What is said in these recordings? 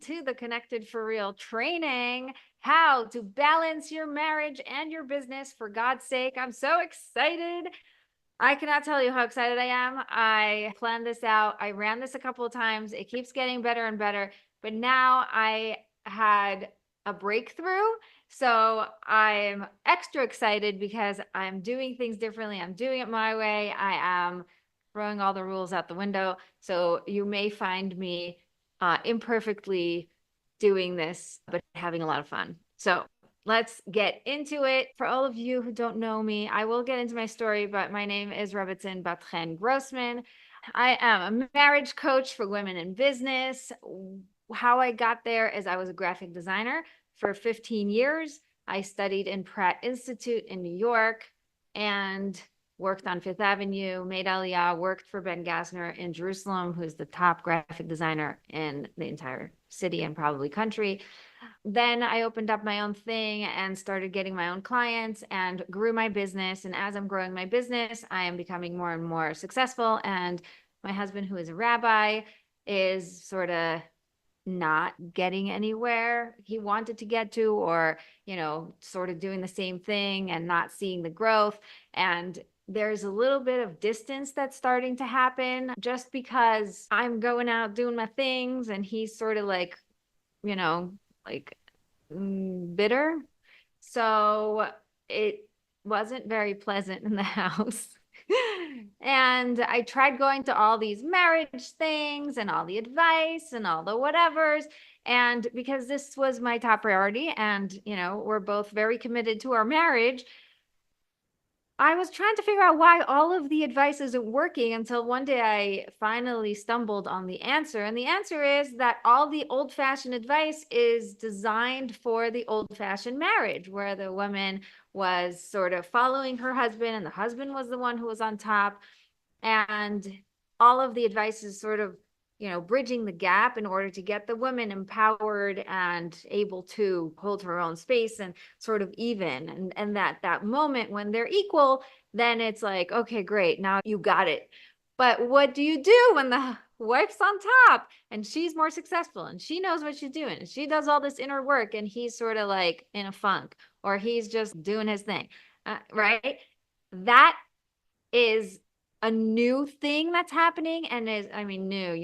to the Connected for Real training, how to balance your marriage and your business for God's sake. I'm so excited. I cannot tell you how excited I am. I planned this out. I ran this a couple of times. It keeps getting better and better, but now I had a breakthrough. So I'm extra excited because I'm doing things differently. I'm doing it my way. I am throwing all the rules out the window. So you may find me imperfectly doing this, but having a lot of fun. So let's get into it. For all of you who don't know me, I will get into my story, but my name is Rebbetzin Bat-Chen Grossman. I am a marriage coach for women in business. How I got there is I was a graphic designer for 15 years. I studied in Pratt Institute in New York and worked on Fifth Avenue, made Aliyah, worked for Ben Gassner in Jerusalem, who's the top graphic designer in the entire city and probably country. Then I opened up my own thing and started getting my own clients and grew my business. And as I'm growing my business, I am becoming more and more successful. And my husband, who is a rabbi, is sort of not getting anywhere he wanted to get to, or, sort of doing the same thing and not seeing the growth. And there's a little bit of distance that's starting to happen just because I'm going out doing my things and he's sort of like, bitter. So it wasn't very pleasant in the house. And I tried going to all these marriage things and all the advice and all the whatevers. And because this was my top priority and, we're both very committed to our marriage, I was trying to figure out why all of the advice isn't working until one day I finally stumbled on the answer. And the answer is that all the old-fashioned advice is designed for the old-fashioned marriage, where the woman was sort of following her husband and the husband was the one who was on top. And all of the advice is sort of, bridging the gap in order to get the woman empowered and able to hold her own space and sort of even. And that moment when they're equal, then it's like, okay, great, now you got it. But what do you do when the wife's on top and she's more successful and she knows what she's doing and she does all this inner work and he's sort of like in a funk or he's just doing his thing, right? That is a new thing that's happening and new,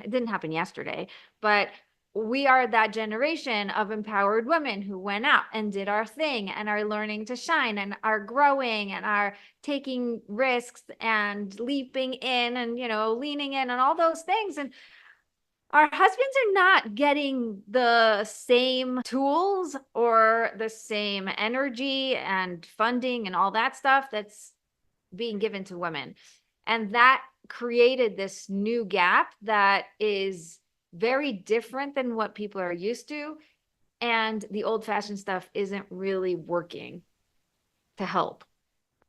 it didn't happen yesterday, but we are that generation of empowered women who went out and did our thing and are learning to shine and are growing and are taking risks and leaping in and, leaning in and all those things. And our husbands are not getting the same tools or the same energy and funding and all that stuff that's being given to women. And that created this new gap that is very different than what people are used to. And the old-fashioned stuff isn't really working to help.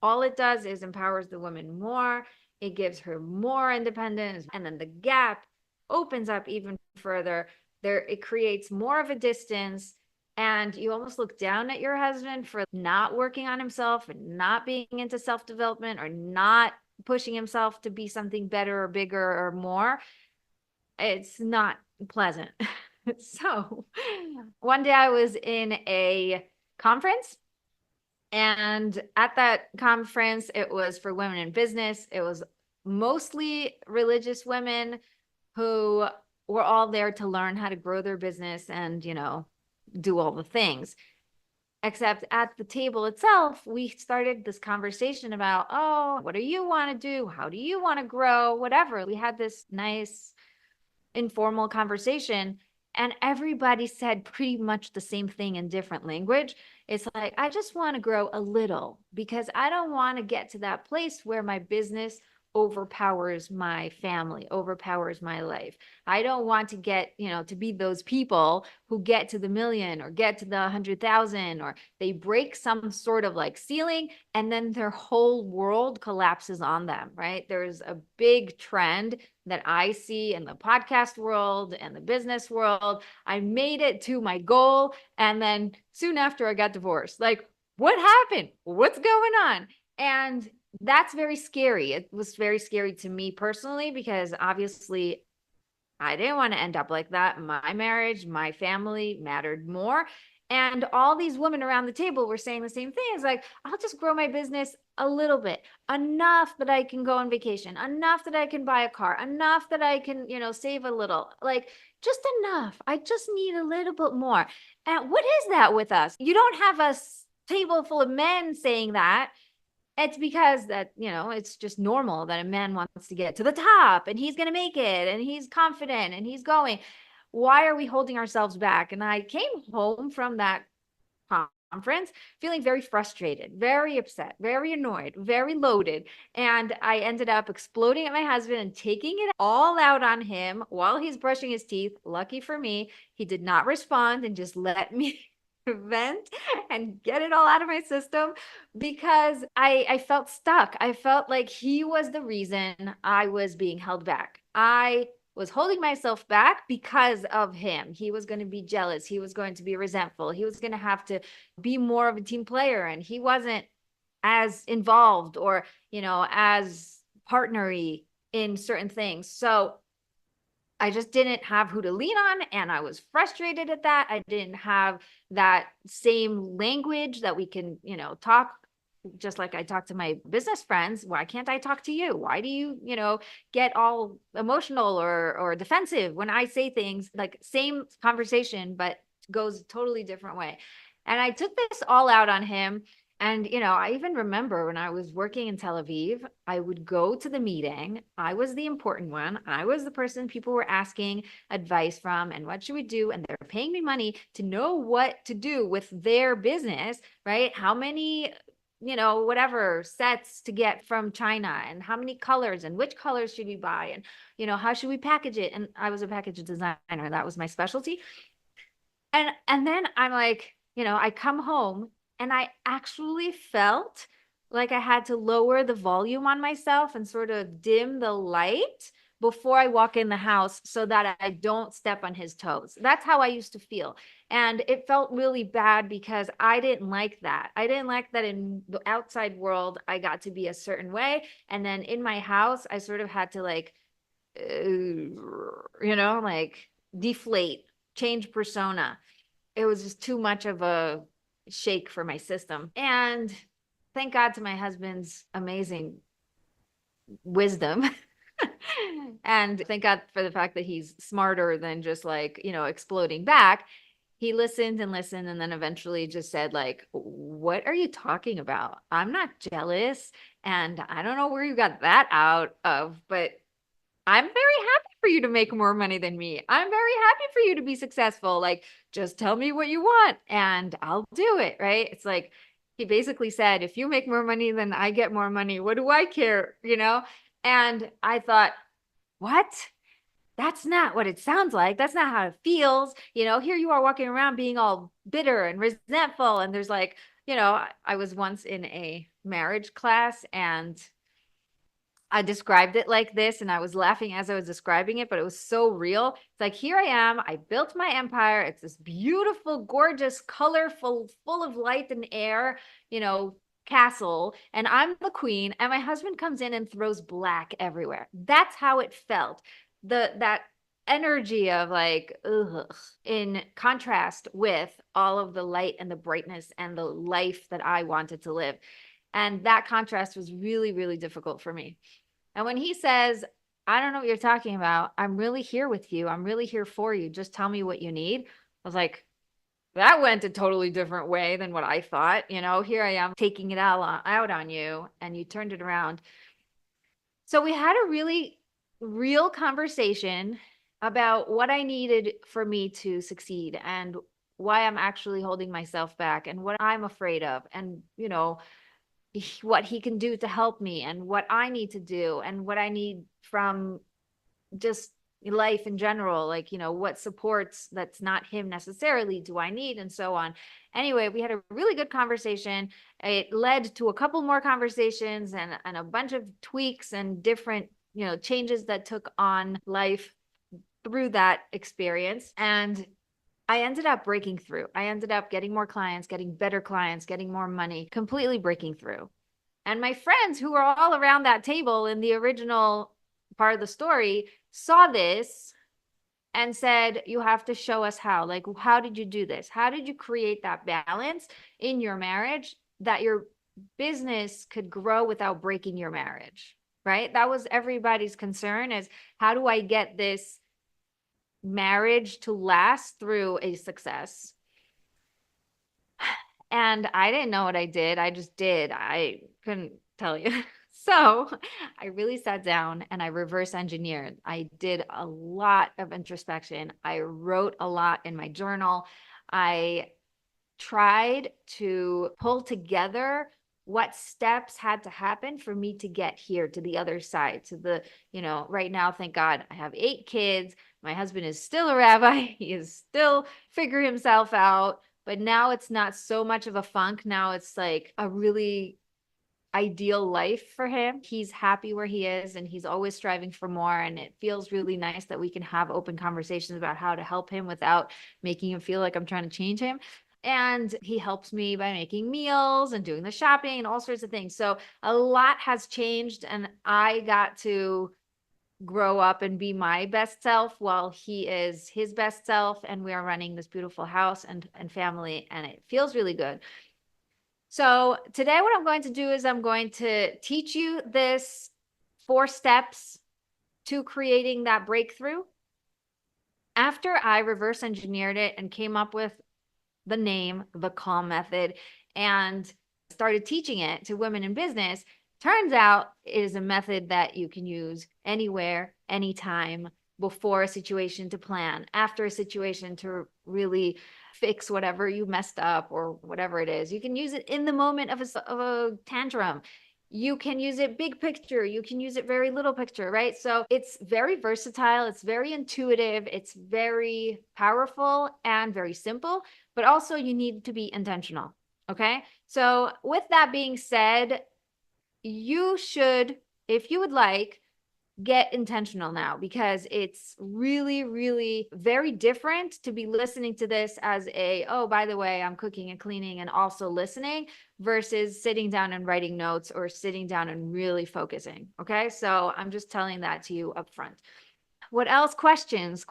All it does is empowers the woman more. It gives her more independence. And then the gap opens up even further. It creates more of a distance. And you almost look down at your husband for not working on himself and not being into self-development or not pushing himself to be something better or bigger or more. It's not pleasant. So one day I was in a conference, and at that conference, it was for women in business. It was mostly religious women who were all there to learn how to grow their business and, do all the things. Except at the table itself, we started this conversation about, oh, what do you want to do? How do you want to grow? Whatever. We had this nice informal conversation and everybody said pretty much the same thing in different language. It's like, I just want to grow a little because I don't want to get to that place where my business overpowers my family, overpowers my life. I don't want to get, to be those people who get to the million or get to the 100,000 or they break some sort of like ceiling and then their whole world collapses on them, right? There's a big trend that I see in the podcast world and the business world. I made it to my goal. And then soon after I got divorced, like, what happened? What's going on? And that's very scary. It was very scary to me personally, because obviously I didn't want to end up like that. My marriage, my family mattered more. And all these women around the table were saying the same thing. It's like, I'll just grow my business a little bit, enough that I can go on vacation, enough that I can buy a car, enough that I can, save a little, like just enough. I just need a little bit more. And what is that with us? You don't have a table full of men saying that. It's because that, it's just normal that a man wants to get to the top and he's going to make it and he's confident and he's going. Why are we holding ourselves back? And I came home from that conference feeling very frustrated, very upset, very annoyed, very loaded. And I ended up exploding at my husband and taking it all out on him while he's brushing his teeth. Lucky for me, he did not respond and just let me vent and get it all out of my system, because I felt stuck. I felt like he was the reason I was being held back. I was holding myself back because of him. He was going to be jealous. He was going to be resentful. He was going to have to be more of a team player, and he wasn't as involved or, as partnery in certain things. So I just didn't have who to lean on, and I was frustrated at that. I didn't have that same language that we can, talk just like I talk to my business friends. Why can't I talk to you? Why do you, get all emotional or defensive when I say things? Like, same conversation, but goes a totally different way. And I took this all out on him. And, I even remember when I was working in Tel Aviv, I would go to the meeting. I was the important one. I was the person people were asking advice from, and what should we do? And they're paying me money to know what to do with their business, right? How many, whatever sets to get from China, and how many colors, and which colors should we buy? And, how should we package it? And I was a package designer. That was my specialty. And then I'm like, I come home and I actually felt like I had to lower the volume on myself and sort of dim the light before I walk in the house so that I don't step on his toes. That's how I used to feel. And it felt really bad because I didn't like that. I didn't like that in the outside world, I got to be a certain way. And then in my house, I sort of had to like deflate, change persona. It was just too much of a shake for my system. And thank God to my husband's amazing wisdom. And thank God for the fact that he's smarter than just like, exploding back. He listened and listened, and then eventually just said, like, what are you talking about? I'm not jealous. And I don't know where you got that out of, but I'm very happy for you to make more money than me. I'm very happy for you to be successful. Like, just tell me what you want and I'll do it. Right. It's like, he basically said, if you make more money than I get more money, what do I care? And I thought, what? That's not what it sounds like. That's not how it feels. Here you are walking around being all bitter and resentful. And there's like, I was once in a marriage class and I described it like this, and I was laughing as I was describing it, but it was so real. It's like, here I am. I built my empire. It's this beautiful, gorgeous, colorful, full of light and air, castle. And I'm the queen. And my husband comes in and throws black everywhere. That's how it felt. That energy of like, ugh, in contrast with all of the light and the brightness and the life that I wanted to live. And that contrast was really, really difficult for me. And when he says, I don't know what you're talking about, I'm really here with you. I'm really here for you. Just tell me what you need. I was like, that went a totally different way than what I thought. Here I am taking it out on you, and you turned it around. So we had a really real conversation about what I needed for me to succeed, and why I'm actually holding myself back, and what I'm afraid of, and, what he can do to help me, and what I need to do, and what I need from just life in general. Like, what supports that's not him necessarily do I need, and so on. Anyway, we had a really good conversation. It led to a couple more conversations and a bunch of tweaks and different, changes that took on life through that experience. And I ended up breaking through. I ended up getting more clients, getting better clients, getting more money, completely breaking through. And my friends who were all around that table in the original part of the story saw this and said, you have to show us how. Like, how did you do this? How did you create that balance in your marriage that your business could grow without breaking your marriage, right? That was everybody's concern, is how do I get this marriage to last through a success? And I didn't know what I did. I just did. I couldn't tell you. So I really sat down and I reverse engineered. I did a lot of introspection. I wrote a lot in my journal. I tried to pull together what steps had to happen for me to get here to the other side, to the, right now, thank God, I have 8 kids. My husband is still a rabbi. He is still figuring himself out. But now it's not so much of a funk. Now it's like a really ideal life for him. He's happy where he is and he's always striving for more. And it feels really nice that we can have open conversations about how to help him without making him feel like I'm trying to change him. And he helps me by making meals and doing the shopping and all sorts of things. So a lot has changed and I got to grow up and be my best self while he is his best self. And we are running this beautiful house and family, and it feels really good. So today what I'm going to do is I'm going to teach you this 4 steps to creating that breakthrough. After I reverse engineered it and came up with the name, the Calm Method, and started teaching it to women in business, turns out it is a method that you can use anywhere, anytime, before a situation to plan, after a situation to really fix whatever you messed up or whatever it is. You can use it in the moment of a tantrum. You can use it big picture. You can use it very little picture, right? So it's very versatile. It's very intuitive. It's very powerful and very simple, but also you need to be intentional. Okay. So with that being said, you should, if you would like, get intentional now, because it's really, really very different to be listening to this as oh, by the way, I'm cooking and cleaning and also listening, versus sitting down and writing notes or sitting down and really focusing. Okay. So I'm just telling that to you up front. What else? Questions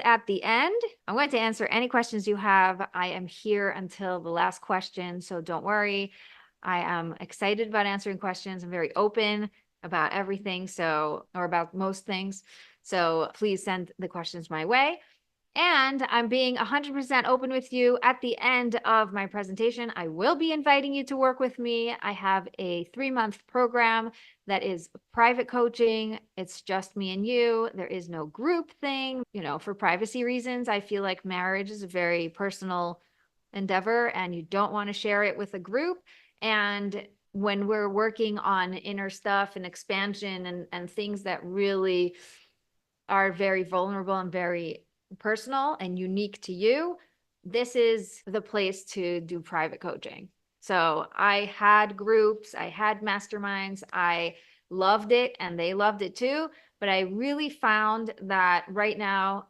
at the end. I'm going to answer any questions you have. I am here until the last question, so don't worry. I am excited about answering questions. I'm very open about everything, or about most things. So please send the questions my way. And I'm being 100% open with you. At the end of my presentation, I will be inviting you to work with me. I have a 3-month program that is private coaching. It's just me and you. There is no group thing. For privacy reasons, I feel like marriage is a very personal endeavor and you don't want to share it with a group. And when we're working on inner stuff and expansion and things that really are very vulnerable and very personal and unique to you, this is the place to do private coaching. So I had groups, I had masterminds, I loved it and they loved it too. But I really found that right now,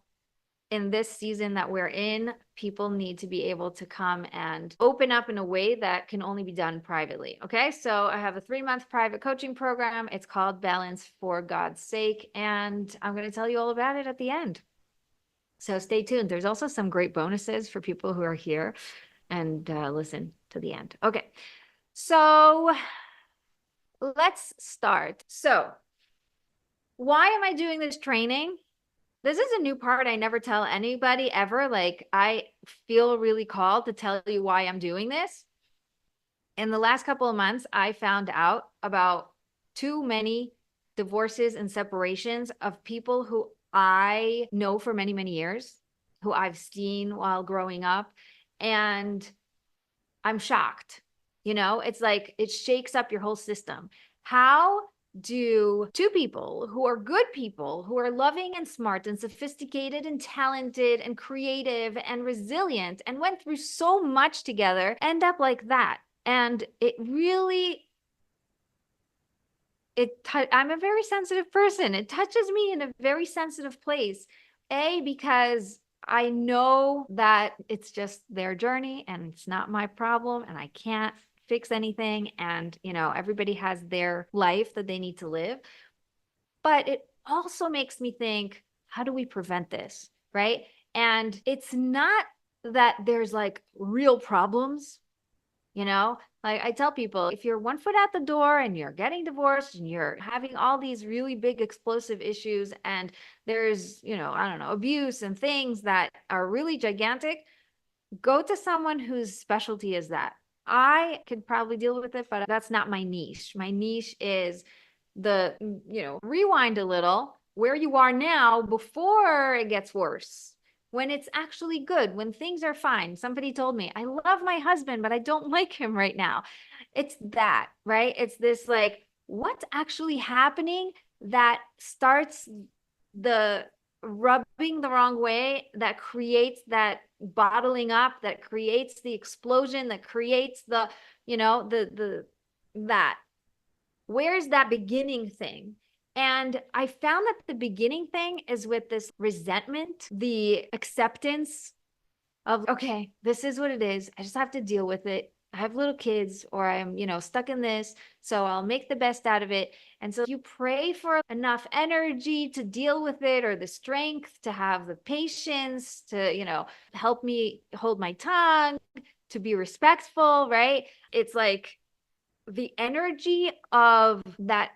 in this season that we're in, people need to be able to come and open up in a way that can only be done privately. Okay. So I have a 3-month private coaching program. It's called Balance for God's Sake. And I'm going to tell you all about it at the end. So stay tuned. There's also some great bonuses for people who are here and listen to the end. Okay. So let's start. So why am I doing this training? This is a new part I never tell anybody ever. Like, I feel really called to tell you why I'm doing this. In the last couple of months, I found out about too many divorces and separations of people who I know for many, many years, who I've seen while growing up. And I'm shocked. It's like it shakes up your whole system. How do 2 people who are good people, who are loving and smart and sophisticated and talented and creative and resilient and went through so much together, end up like that? And it really, I'm a very sensitive person. It touches me in a very sensitive place. Because I know that it's just their journey and it's not my problem and I can't fix anything. And, everybody has their life that they need to live. But it also makes me think, how do we prevent this? right? And it's not that there's like real problems, you know, like I tell people, if you're 1 foot out the door and you're getting divorced and you're having all these really big explosive issues and there's, I don't know, abuse and things that are really gigantic, go to someone whose specialty is that. I could probably deal with it, but that's not my niche. My niche is rewind a little where you are now before it gets worse, when it's actually good, when things are fine. Somebody told me, I love my husband, but I don't like him right now. It's that, right? It's this like, what's actually happening that starts the rubbing the wrong way, that creates that bottling up, that creates the explosion, that creates the, that where's that beginning thing? And I found that the beginning thing is with this resentment, the acceptance of, okay, this is what it is. I just have to deal with it. I have little kids, or I'm, stuck in this. So I'll make the best out of it. And so you pray for enough energy to deal with it, or the strength to have the patience to, help me hold my tongue, to be respectful, right? It's like the energy of that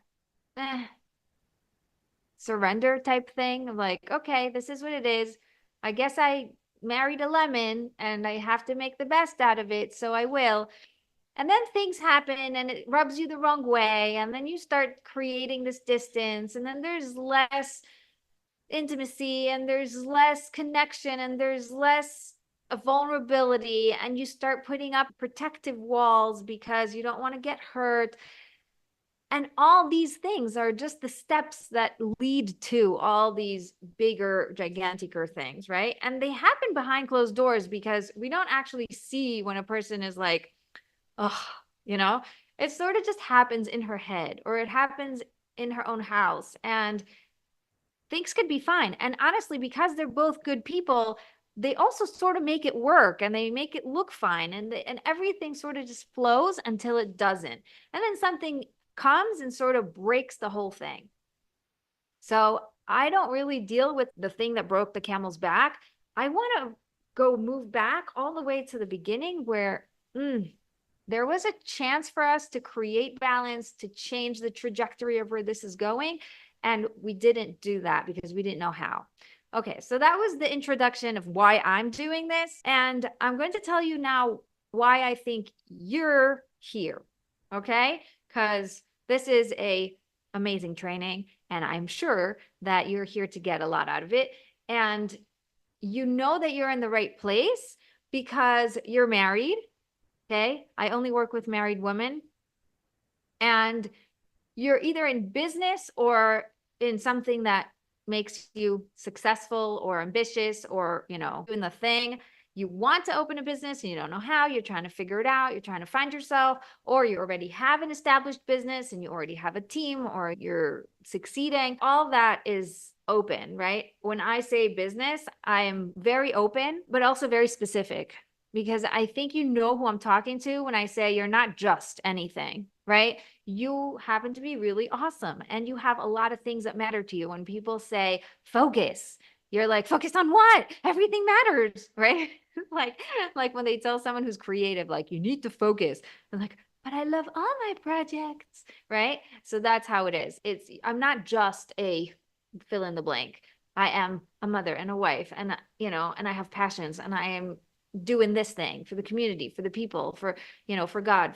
surrender type thing of like, okay, this is what it is. I guess I married a lemon and I have to make the best out of it. So I will. And then things happen and it rubs you the wrong way. And then you start creating this distance. And then there's less intimacy and there's less connection and there's less vulnerability. And you start putting up protective walls because you don't want to get hurt. And all these things are just the steps that lead to all these bigger, giganticer things, right? And they happen behind closed doors because we don't actually see when a person is like, oh, it sort of just happens in her head, or it happens in her own house, and things could be fine. And honestly, because they're both good people, they also sort of make it work and they make it look fine, and everything sort of just flows until it doesn't. And then something comes and sort of breaks the whole thing. So I don't really deal with the thing that broke the camel's back. I want to move back all the way to the beginning where there was a chance for us to create balance, to change the trajectory of where this is going. And we didn't do that because we didn't know how. Okay, so that was the introduction of why I'm doing this. And I'm going to tell you now why I think you're here. Okay? Because this is a amazing training, and I'm sure that you're here to get a lot out of it. And you know that you're in the right place because you're married. Okay. I only work with married women, and you're either in business or in something that makes you successful or ambitious, or, doing the thing. You want to open a business and you don't know how, you're trying to figure it out, you're trying to find yourself, or you already have an established business and you already have a team, or you're succeeding. All that is open, right? When I say business, I am very open, but also very specific, because I think you know who I'm talking to when I say you're not just anything, right? You happen to be really awesome and you have a lot of things that matter to you. When people say focus, you're like, focus on what? Everything matters, right? like when they tell someone who's creative, like, you need to focus. I'm like, but I love all my projects, right? So that's how it is. I'm not just a fill in the blank. I am a mother and a wife, and and I have passions, and I am doing this thing for the community, for the people, for God,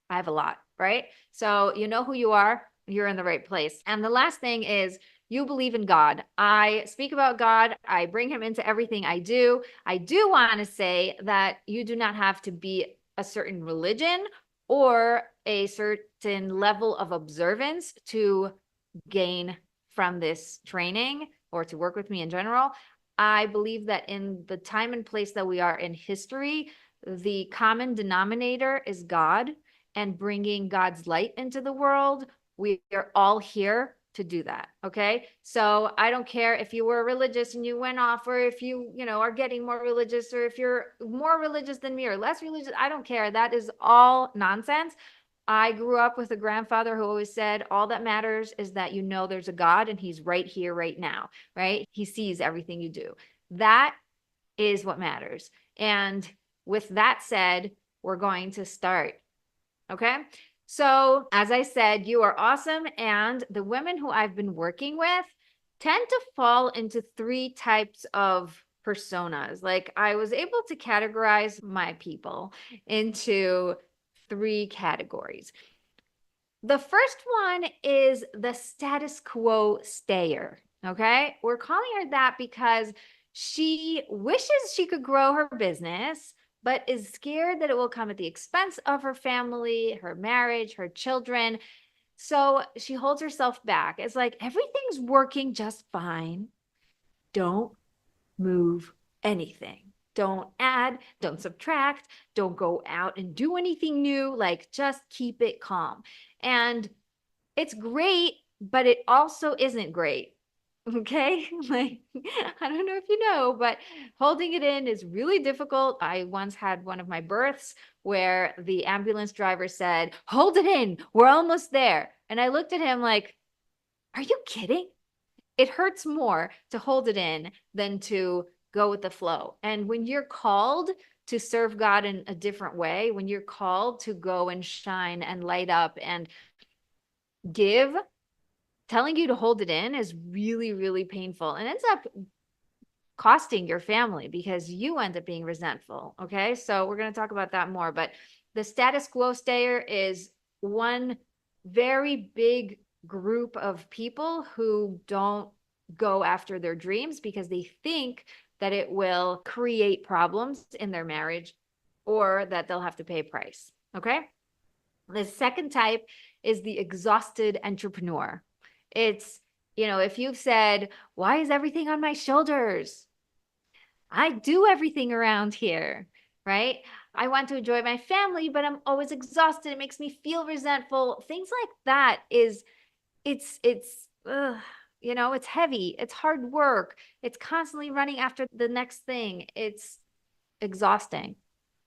I have a lot, right? So you know who you are, you're in the right place. And the last thing is, you believe in God. I speak about God. I bring him into everything I do. I do want to say that you do not have to be a certain religion or a certain level of observance to gain from this training or to work with me in general. I believe that in the time and place that we are in history, the common denominator is God, and bringing God's light into the world. We are all here to do that. Okay. So I don't care if you were religious and you went off, or if you are getting more religious, or if you're more religious than me or less religious. I don't care. That is all nonsense. I grew up with a grandfather who always said, all that matters is that you know there's a God and he's right here, right now, right? He sees everything you do. That is what matters. And with that said, we're going to start. Okay. So, as I said, you are awesome. And the women who I've been working with tend to fall into three types of personas. Like, I was able to categorize my people into three categories. The first one is the status quo stayer. Okay. We're calling her that because she wishes she could grow her business, but is scared that it will come at the expense of her family, her marriage, her children. So she holds herself back. It's like everything's working just fine. Don't move anything. Don't add, don't subtract, don't go out and do anything new. Like, just keep it calm. And it's great, but it also isn't great. Okay. Like, I don't know if you know, but holding it in is really difficult. I once had one of my births where the ambulance driver said, "Hold it in. We're almost there." And I looked at him like, "Are you kidding?" It hurts more to hold it in than to go with the flow. And when you're called to serve God in a different way, when you're called to go and shine and light up and give, telling you to hold it in is really, really painful and ends up costing your family because you end up being resentful. Okay. So we're going to talk about that more. But the status quo stayer is one very big group of people who don't go after their dreams because they think that it will create problems in their marriage or that they'll have to pay a price. Okay. The second type is the exhausted entrepreneur. It's, if you've said, "Why is everything on my shoulders? I do everything around here," right? "I want to enjoy my family, but I'm always exhausted. It makes me feel resentful." Things like that it's heavy. It's hard work. It's constantly running after the next thing. It's exhausting.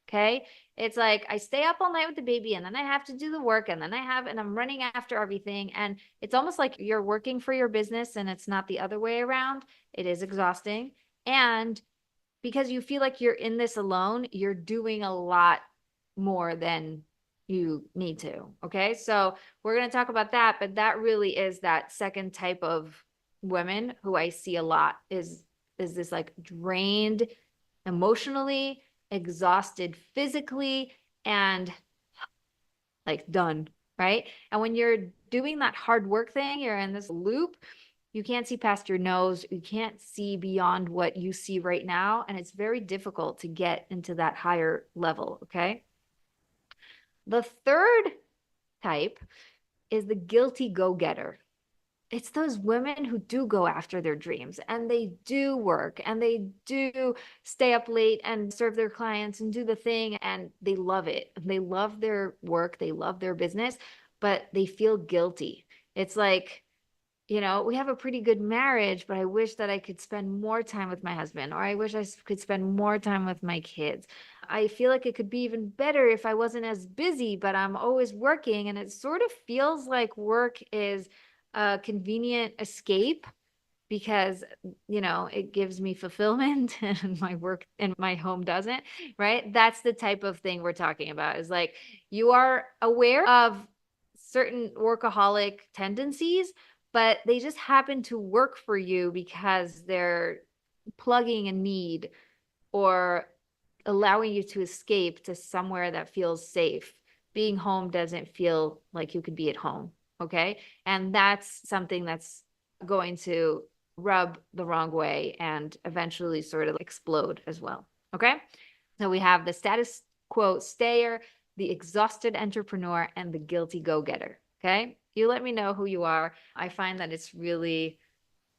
Okay. It's like I stay up all night with the baby and then I have to do the work and I'm running after everything. And it's almost like you're working for your business and it's not the other way around. It is exhausting. And because you feel like you're in this alone, you're doing a lot more than you need to. Okay. So we're going to talk about that, but that really is that second type of women who I see a lot is this like drained emotionally, exhausted physically, and like done, right? And when you're doing that hard work thing, you're in this loop, you can't see past your nose, you can't see beyond what you see right now, and it's very difficult to get into that higher level, okay? The third type is the guilty go-getter. It's those women who do go after their dreams and they do work and they do stay up late and serve their clients and do the thing and they love it. They love their work. They love their business, but they feel guilty. It's like, we have a pretty good marriage, but I wish that I could spend more time with my husband, or I wish I could spend more time with my kids. I feel like it could be even better if I wasn't as busy, but I'm always working. And it sort of feels like work is a convenient escape because, it gives me fulfillment and my work and my home doesn't, right? That's the type of thing we're talking about is like you are aware of certain workaholic tendencies, but they just happen to work for you because they're plugging a need or allowing you to escape to somewhere that feels safe. Being home doesn't feel like you could be at home. Okay. And that's something that's going to rub the wrong way and eventually sort of explode as well. Okay. So we have the status quo stayer, the exhausted entrepreneur, and the guilty go-getter. Okay. You let me know who you are. I find that it's really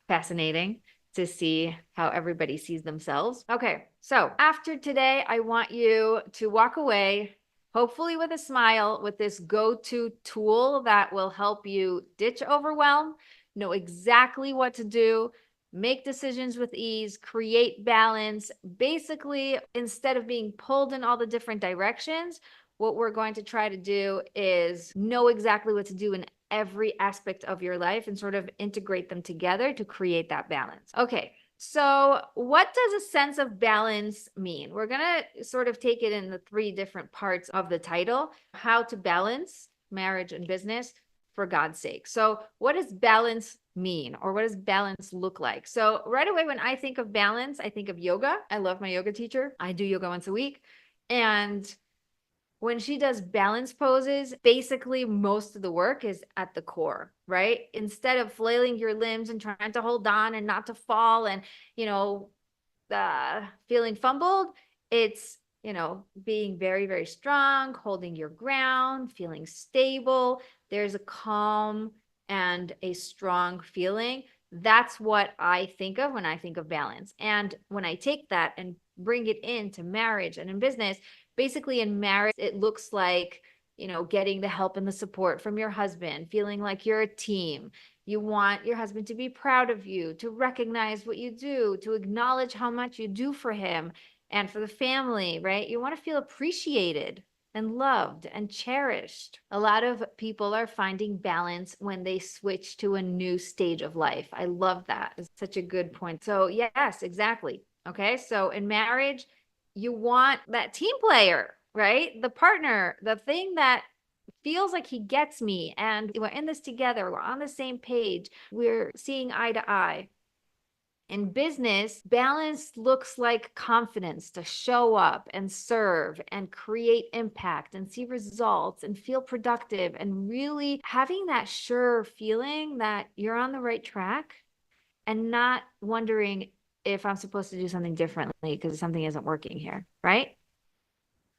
fascinating to see how everybody sees themselves. Okay. So after today, I want you to walk away hopefully with a smile, with this go-to tool that will help you ditch overwhelm, know exactly what to do, make decisions with ease, create balance. Basically, instead of being pulled in all the different directions, what we're going to try to do is know exactly what to do in every aspect of your life and sort of integrate them together to create that balance. Okay. So what does a sense of balance mean? We're going to sort of take it in the 3 different parts of the title: how to balance marriage and business for God's sake. So what does balance mean, or what does balance look like? So right away, when I think of balance, I think of yoga. I love my yoga teacher. I do yoga once a week. And when she does balance poses, basically most of the work is at the core, right? Instead of flailing your limbs and trying to hold on and not to fall and, feeling fumbled, it's, being very, very strong, holding your ground, feeling stable. There's a calm and a strong feeling. That's what I think of when I think of balance. And when I take that and bring it into marriage and in business, basically in marriage, it looks like, getting the help and the support from your husband, feeling like you're a team. You want your husband to be proud of you, to recognize what you do, to acknowledge how much you do for him and for the family, right? You want to feel appreciated and loved and cherished. A lot of people are finding balance when they switch to a new stage of life. I love that. It's such a good point. So yes, exactly. Okay. So in marriage, you want that team player, right? The partner, the thing that feels like he gets me and we're in this together. We're on the same page. We're seeing eye to eye. In business, balance looks like confidence to show up and serve and create impact and see results and feel productive and really having that sure feeling that you're on the right track and not wondering if I'm supposed to do something differently because something isn't working here, right?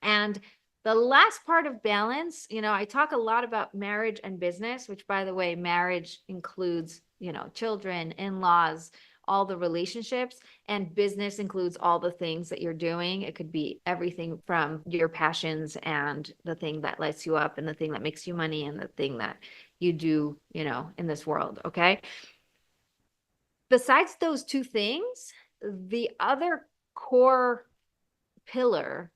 And the last part of balance, I talk a lot about marriage and business, which, by the way, marriage includes, children, in-laws, all the relationships, and business includes all the things that you're doing. It could be everything from your passions and the thing that lights you up and the thing that makes you money and the thing that you do, in this world. Okay. Besides those 2 things, the other core pillar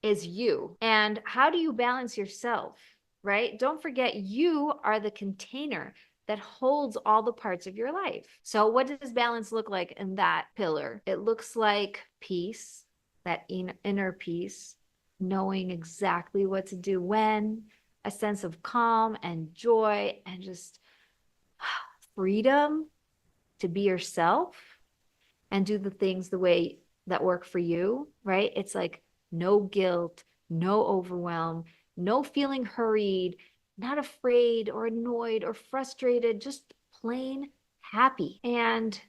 is you. And how do you balance yourself, right? Don't forget, you are the container that holds all the parts of your life. So what does balance look like in that pillar? It looks like peace, that inner peace, knowing exactly what to do when, a sense of calm and joy and just freedom to be yourself and do the things the way that work for you, right? It's like no guilt, no overwhelm, no feeling hurried, not afraid or annoyed or frustrated, just plain happy. And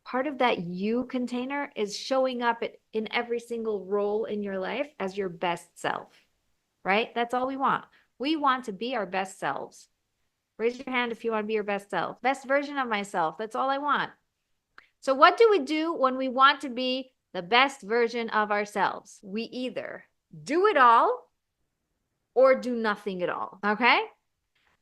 part of that you container is showing up in every single role in your life as your best self, right? That's all we want. We want to be our best selves. Raise your hand if you want to be your best self. Best version of myself. That's all I want. So what do we do when we want to be the best version of ourselves? We either do it all or do nothing at all. Okay.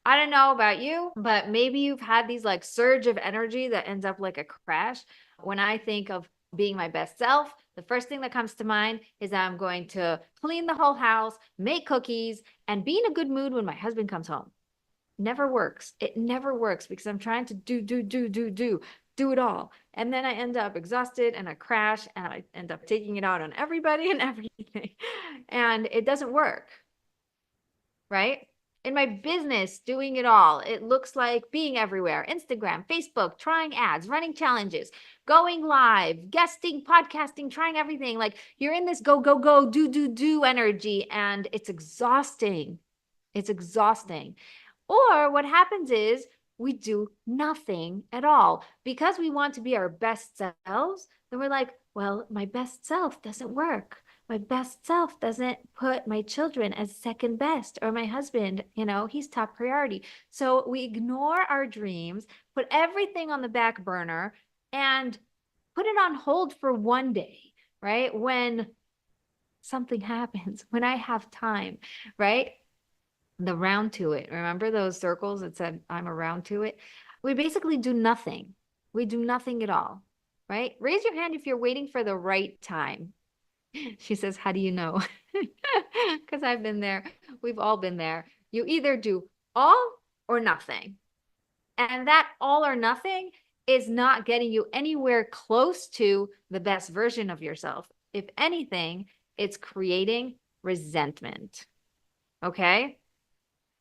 I don't know about you, but maybe you've had these like surge of energy that ends up like a crash. When I think of being my best self, the first thing that comes to mind is I'm going to clean the whole house, make cookies, and be in a good mood when my husband comes home. Never works. It never works because I'm trying to do it all. And then I end up exhausted and I crash and I end up taking it out on everybody and everything. And it doesn't work, right? In my business, doing it all, it looks like being everywhere: Instagram, Facebook, trying ads, running challenges, going live, guesting, podcasting, trying everything. Like you're in this go, do energy, and it's exhausting. It's exhausting. Or what happens is we do nothing at all because we want to be our best selves. Then we're like, well, my best self doesn't work. My best self doesn't put my children as second best, or my husband, he's top priority. So we ignore our dreams, put everything on the back burner and put it on hold for one day, right? When something happens, when I have time, right? The round to it. Remember those circles that said, I'm around to it? We basically do nothing. We do nothing at all, right? Raise your hand if you're waiting for the right time. She says, how do you know? Because I've been there. We've all been there. You either do all or nothing. And that all or nothing is not getting you anywhere close to the best version of yourself. If anything, it's creating resentment. Okay?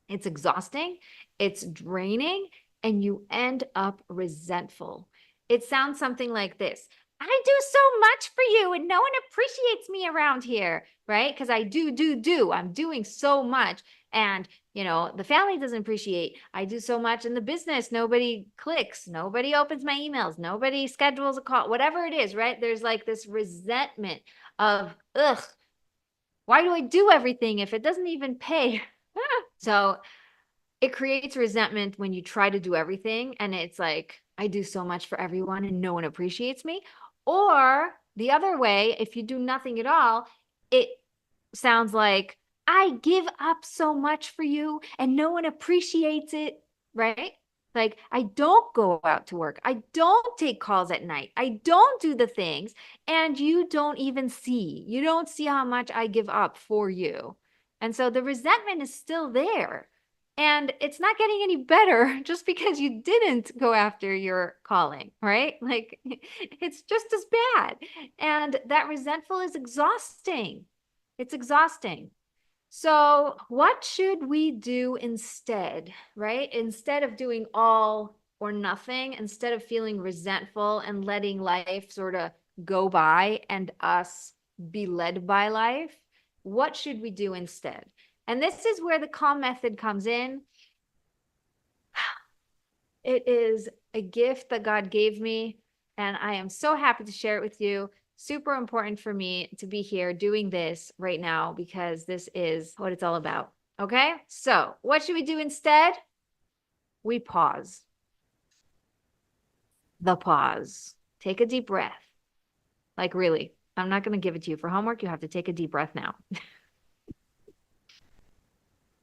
It's exhausting, it's draining, and you end up resentful. It sounds something like this. I do so much for you and no one appreciates me around here, right? Because I do. I'm doing so much. And, the family doesn't appreciate. I do so much in the business. Nobody clicks. Nobody opens my emails. Nobody schedules a call, whatever it is, right? There's like this resentment of, ugh, why do I do everything if it doesn't even pay? So it creates resentment when you try to do everything and it's like, I do so much for everyone and no one appreciates me. Or the other way, if you do nothing at all, it sounds like, I give up so much for you and no one appreciates it, right? Like, I don't go out to work. I don't take calls at night. I don't do the things. And you don't even see. You don't see how much I give up for you. And so the resentment is still there. And it's not getting any better just because you didn't go after your calling, right? Like, it's just as bad. And that resentful is exhausting. It's exhausting. So what should we do instead, right? Instead of doing all or nothing, instead of feeling resentful and letting life sort of go by and us be led by life, what should we do instead? And this is where the calm method comes in. It is a gift that God gave me, and I am so happy to share it with you. Super important for me to be here doing this right now because this is what it's all about. Okay, so what should we do instead? We pause. The pause. Take a deep breath. Like, really, I'm not going to give it to you for homework. You have to take a deep breath now.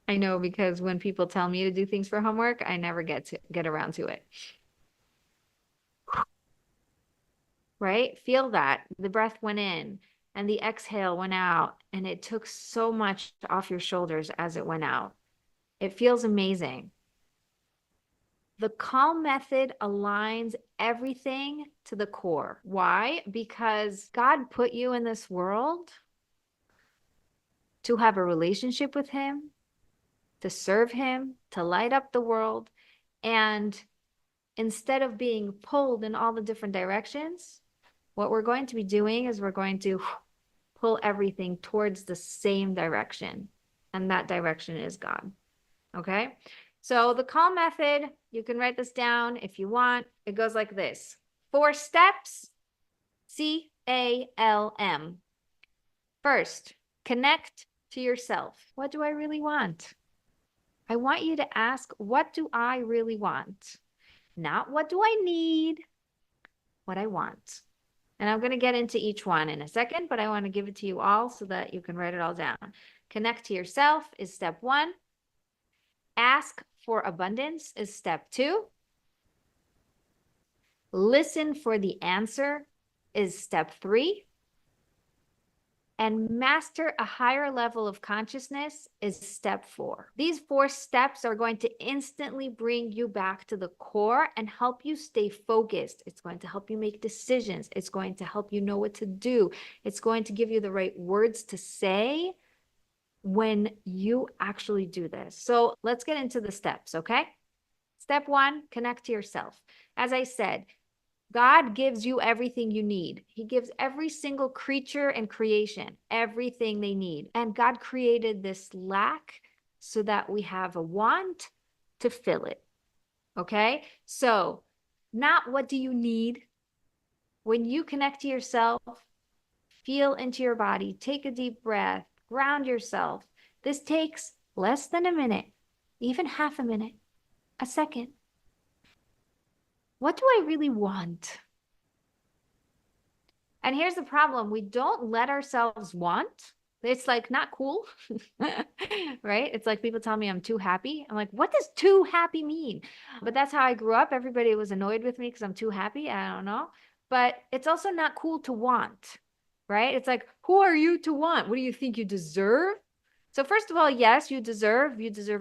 I know, because when people tell me to do things for homework, I never get around to it. Right? Feel that. The breath went in and the exhale went out, and it took so much off your shoulders as it went out. It feels amazing. The calm method aligns everything to the core. Why? Because God put you in this world to have a relationship with Him, to serve Him, to light up the world. And instead of being pulled in all the different directions, what we're going to be doing is we're going to pull everything towards the same direction. And that direction is God. Okay? So the calm method, you can write this down if you want. It goes like this. 4 steps, CALM. First, connect to yourself. What do I really want? I want you to ask, what do I really want? Not what do I need, what I want. And I'm going to get into each one in a second, but I want to give it to you all so that you can write it all down. Connect to yourself is step 1. Ask for abundance is step 2. Listen for the answer is step 3. And master a higher level of consciousness is step 4. These 4 steps are going to instantly bring you back to the core and help you stay focused. It's going to help you make decisions. It's going to help you know what to do. It's going to give you the right words to say when you actually do this. So let's get into the steps, okay? Step 1, connect to yourself. As I said, God gives you everything you need. He gives every single creature and creation everything they need. And God created this lack so that we have a want to fill it. Okay? So, not what do you need. When you connect to yourself, feel into your body, take a deep breath, ground yourself. This takes less than a minute, even half a minute, a second. What do I really want? And here's the problem. We don't let ourselves want. It's like not cool, right? It's like people tell me I'm too happy. I'm like, what does too happy mean? But that's how I grew up. Everybody was annoyed with me because I'm too happy. I don't know. But it's also not cool to want. right? It's like, who are you to want? What do you think you deserve? So first of all, yes, you deserve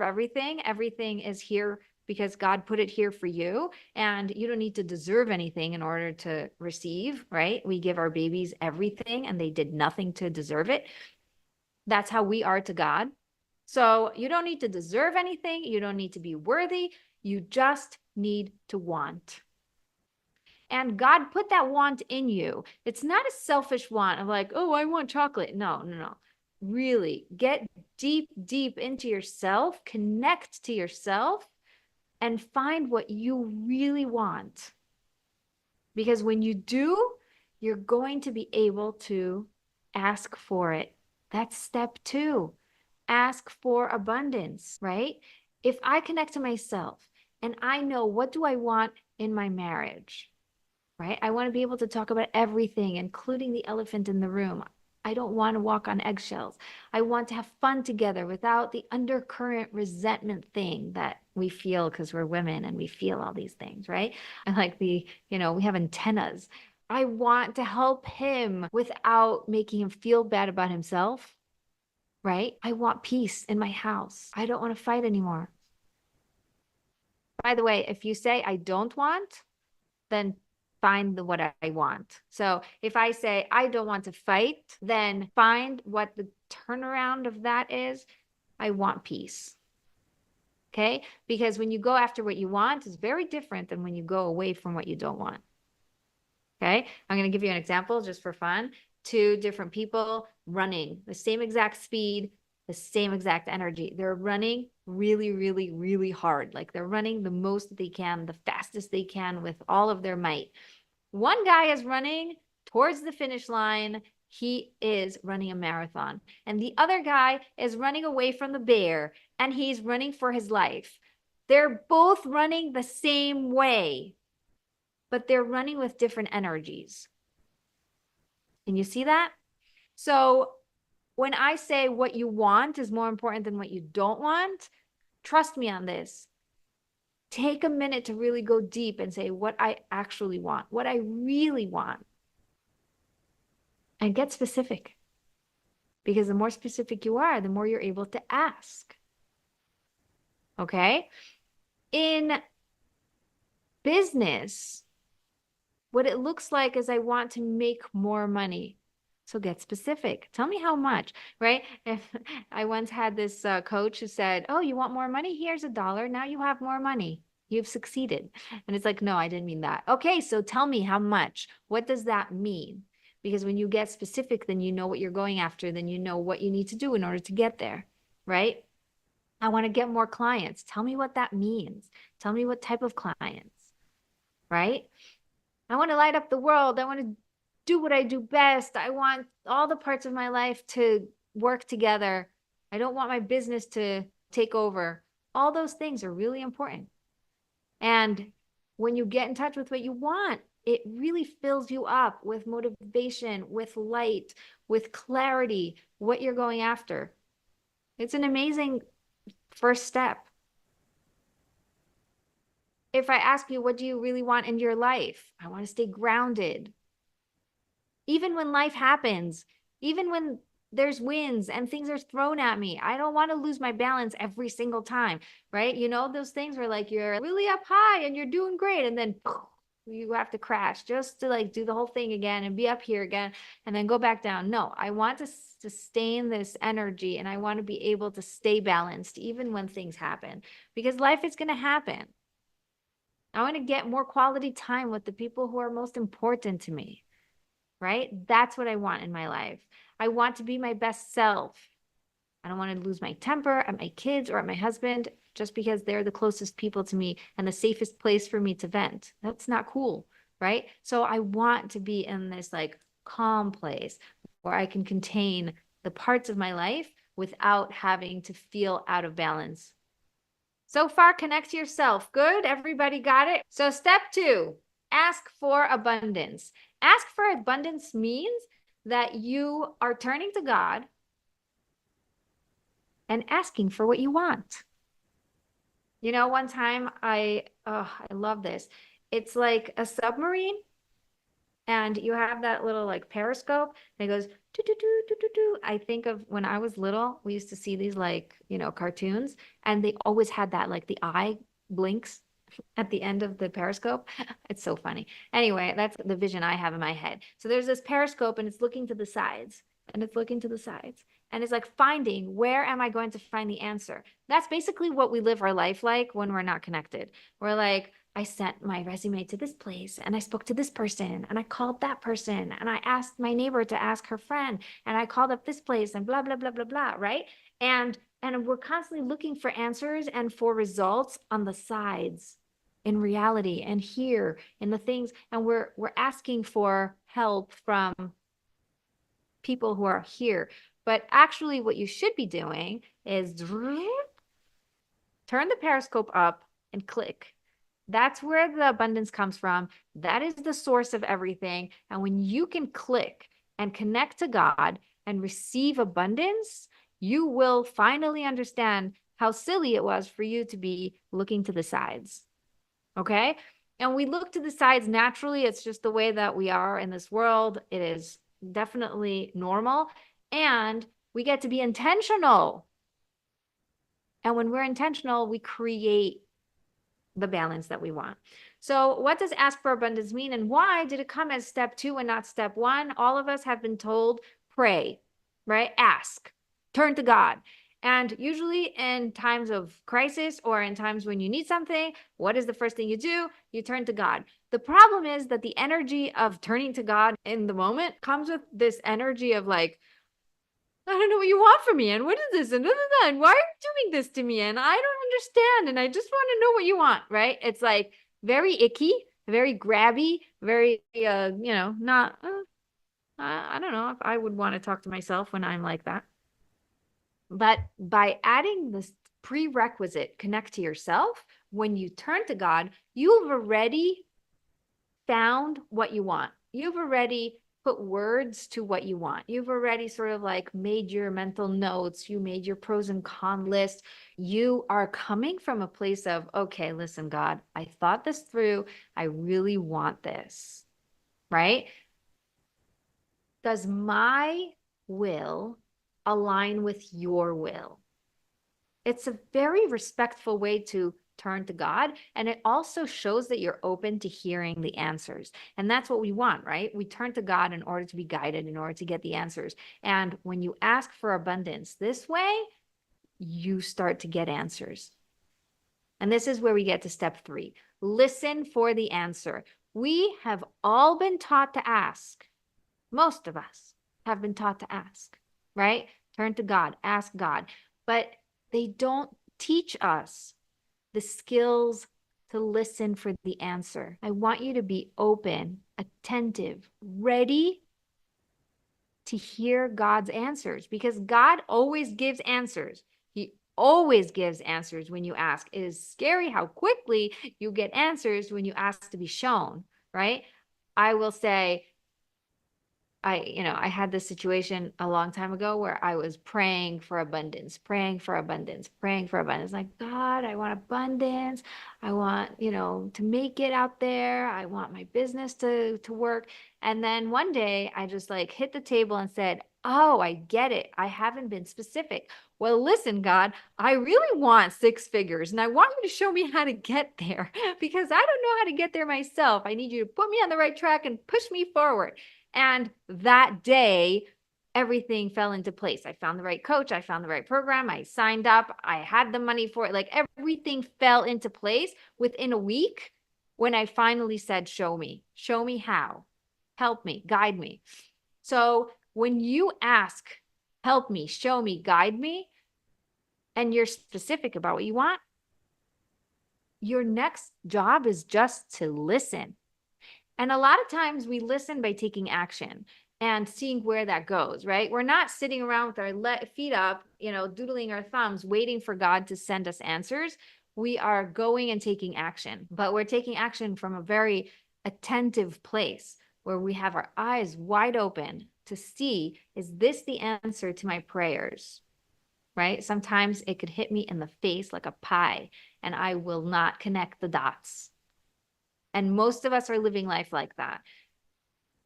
everything. Everything is here because God put it here for you, and you don't need to deserve anything in order to receive, right? We give our babies everything and they did nothing to deserve it. That's how we are to God. So you don't need to deserve anything. You don't need to be worthy. You just need to want. And God put that want in you. It's not a selfish want of like, oh, I want chocolate. No, no, no. Really get deep, deep into yourself, connect to yourself, and find what you really want. Because when you do, you're going to be able to ask for it. That's step 2. Ask for abundance, right? If I connect to myself and I know what do I want in my marriage, right? I want to be able to talk about everything, including the elephant in the room. I don't want to walk on eggshells. I want to have fun together without the undercurrent resentment thing that we feel because we're women and we feel all these things, right? I like we have antennas. I want to help him without making him feel bad about himself, right? I want peace in my house. I don't want to fight anymore. By the way, if you say I don't want, then find what I want. So if I say I don't want to fight, then find what the turnaround of that is. I want peace. Okay? Because when you go after what you want, it's very different than when you go away from what you don't want. Okay? I'm going to give you an example just for fun. 2 different people running the same exact speed, the same exact energy. They're running really, really, really hard. Like they're running the most that they can, the fastest they can with all of their might. One guy is running towards the finish line. He is running a marathon. And the other guy is running away from the bear and he's running for his life. They're both running the same way, but they're running with different energies. Can you see that? So when I say what you want is more important than what you don't want, trust me on this. Take a minute to really go deep and say what I actually want, what I really want. And get specific. Because the more specific you are, the more you're able to ask. Okay? In business, what it looks like is I want to make more money. So get specific. Tell me how much, right? I once had this coach who said, oh, you want more money? Here's $1. Now you have more money. You've succeeded. And it's like, no, I didn't mean that. Okay, so tell me how much. What does that mean? Because when you get specific, then you know what you're going after, then you know what you need to do in order to get there, right? I want to get more clients. Tell me what that means. Tell me what type of clients, right? I want to light up the world. I want to do what I do best. I want all the parts of my life to work together. I don't want my business to take over. All those things are really important. And when you get in touch with what you want, it really fills you up with motivation, with light, with clarity, what you're going after. It's an amazing first step. If I ask you, what do you really want in your life? I want to stay grounded. Even when life happens, even when there's winds and things are thrown at me, I don't want to lose my balance every single time, right? You know, those things where like you're really up high and you're doing great and then you have to crash just to like do the whole thing again and be up here again and then go back down. No, I want to sustain this energy and I want to be able to stay balanced even when things happen because life is going to happen. I want to get more quality time with the people who are most important to me, right? That's what I want in my life. I want to be my best self. I don't want to lose my temper at my kids or at my husband just because they're the closest people to me and the safest place for me to vent. That's not cool, right? So I want to be in this like calm place where I can contain the parts of my life without having to feel out of balance. So far, connect to yourself. Good. Everybody got it. So step 2, ask for abundance. Ask for abundance means that you are turning to God and asking for what you want. You know, one time I love this. It's like a submarine and you have that little like periscope and it goes do, do, do, do, do, do. I think of when I was little, we used to see these like, cartoons, and they always had that like the eye blinks at the end of the periscope. It's so funny. Anyway, that's the vision I have in my head. So there's this periscope and it's looking to the sides and it's looking to the sides. And it's like finding, where am I going to find the answer? That's basically what we live our life like when we're not connected. We're like, I sent my resume to this place and I spoke to this person and I called that person and I asked my neighbor to ask her friend and I called up this place and blah, blah, blah, blah, blah, right? And we're constantly looking for answers and for results on the sides in reality and here in the things. And we're asking for help from people who are here. But actually what you should be doing is turn the periscope up and click. That's where the abundance comes from. That is the source of everything. And when you can click and connect to God and receive abundance, you will finally understand how silly it was for you to be looking to the sides. Okay? And we look to the sides naturally. It's just the way that we are in this world. It is definitely normal. And we get to be intentional. And when we're intentional, we create the balance that we want. So what does ask for abundance mean, and why did it come as step 2 and not step 1? All of us have been told, pray, right? Ask, turn to God. And usually in times of crisis or in times when you need something, what is the first thing you do? You turn to God. The problem is that the energy of turning to God in the moment comes with this energy of like, I don't know what you want from me, and what is this, and why are you doing this to me, and I don't understand, and I just want to know what you want, right? It's like very icky, very grabby, very, not, I don't know if I would want to talk to myself when I'm like that. But by adding this prerequisite, connect to yourself, when you turn to God, you've already found what you want. You've already put words to what you want. You've already sort of like made your mental notes. You made your pros and con list. You are coming from a place of, okay, listen, God, I thought this through. I really want this, right? Does my will align with your will? It's a very respectful way to turn to God. And it also shows that you're open to hearing the answers. And that's what we want, right? We turn to God in order to be guided, in order to get the answers. And when you ask for abundance this way, you start to get answers. And this is where we get to step 3. Listen for the answer. We have all been taught to ask. Most of us have been taught to ask, right? Turn to God, ask God. But they don't teach us the skills to listen for the answer. I want you to be open, attentive, ready to hear God's answers, because God always gives answers. He always gives answers when you ask. It is scary how quickly you get answers when you ask to be shown, right? I will say, I had this situation a long time ago where I was praying for abundance, praying for abundance, praying for abundance. Like, God, I want abundance. I want, to make it out there. I want my business to work. And then one day I just like hit the table and said, oh, I get it. I haven't been specific. Well, listen, God, I really want 6 figures and I want you to show me how to get there because I don't know how to get there myself. I need you to put me on the right track and push me forward. And that day, everything fell into place. I found the right coach. I found the right program. I signed up. I had the money for it. Like everything fell into place within a week when I finally said, show me how, help me, guide me. So when you ask, help me, show me, guide me, and you're specific about what you want, your next job is just to listen. And a lot of times we listen by taking action and seeing where that goes, right? We're not sitting around with our feet up, doodling our thumbs, waiting for God to send us answers. We are going and taking action, but we're taking action from a very attentive place where we have our eyes wide open to see, is this the answer to my prayers, right? Sometimes it could hit me in the face like a pie and I will not connect the dots. And most of us are living life like that.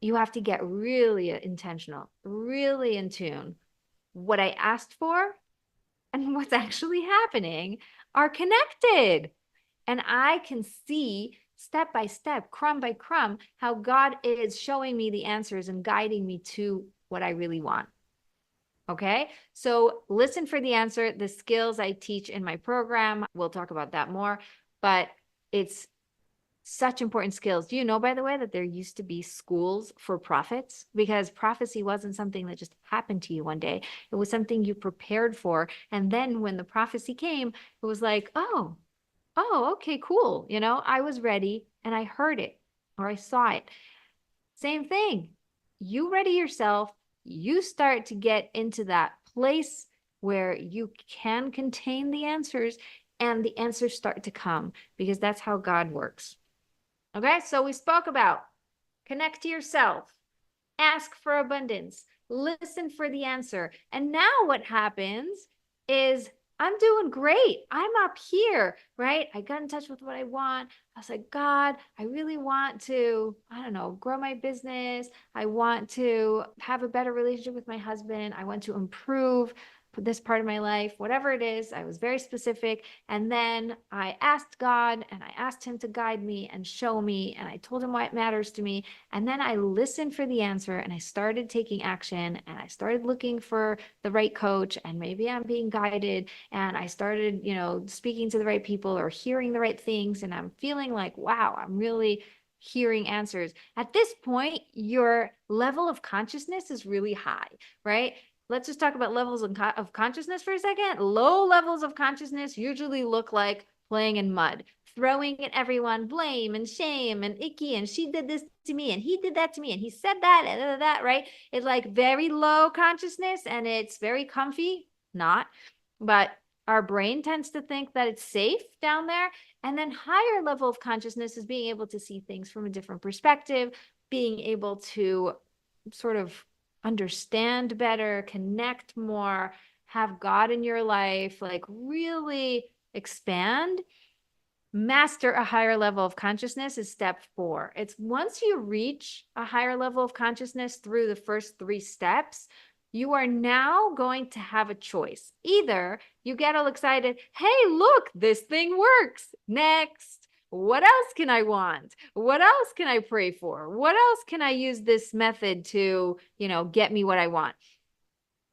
you have to get really intentional, really in tune. What I asked for and what's actually happening are connected. And I can see step by step, crumb by crumb, how God is showing me the answers and guiding me to what I really want. Okay. So listen for the answer. The skills I teach in my program, we'll talk about that more, but it's such important skills. Do you know, by the way, that there used to be schools for prophets? Because prophecy wasn't something that just happened to you one day. It was something you prepared for. And then when the prophecy came, it was like, oh, okay, cool. I was ready and I heard it or I saw it. Same thing. You ready yourself. You start to get into that place where you can contain the answers and the answers start to come because that's how God works. Okay, so we spoke about connect to yourself, ask for abundance, listen for the answer. And now what happens is I'm doing great. I'm up here, right? I got in touch with what I want. I was like, God, I really want to, I don't know, grow my business. I want to have a better relationship with my husband. I want to improve this part of my life, whatever it is. I was very specific. And then I asked God and I asked him to guide me and show me. And I told him why it matters to me. And then I listened for the answer and I started taking action and I started looking for the right coach. And maybe I'm being guided. And I started, speaking to the right people or hearing the right things. And I'm feeling like, wow, I'm really hearing answers. At this point, your level of consciousness is really high, right? Let's just talk about levels of consciousness for a second. Low levels of consciousness usually look like playing in mud, throwing at everyone blame and shame and icky, and she did this to me and he did that to me and he said that and that, right? It's like very low consciousness and it's very comfy, not, but our brain tends to think that it's safe down there. And then higher level of consciousness is being able to see things from a different perspective, being able to sort of understand better, connect more, have God in your life, like really expand. Master a higher level of consciousness is step 4. It's once you reach a higher level of consciousness through the first 3 steps, you are now going to have a choice. Either you get all excited, hey, look, this thing works. Next. What else can I want? What else can I pray for? What else can I use this method to, get me what I want?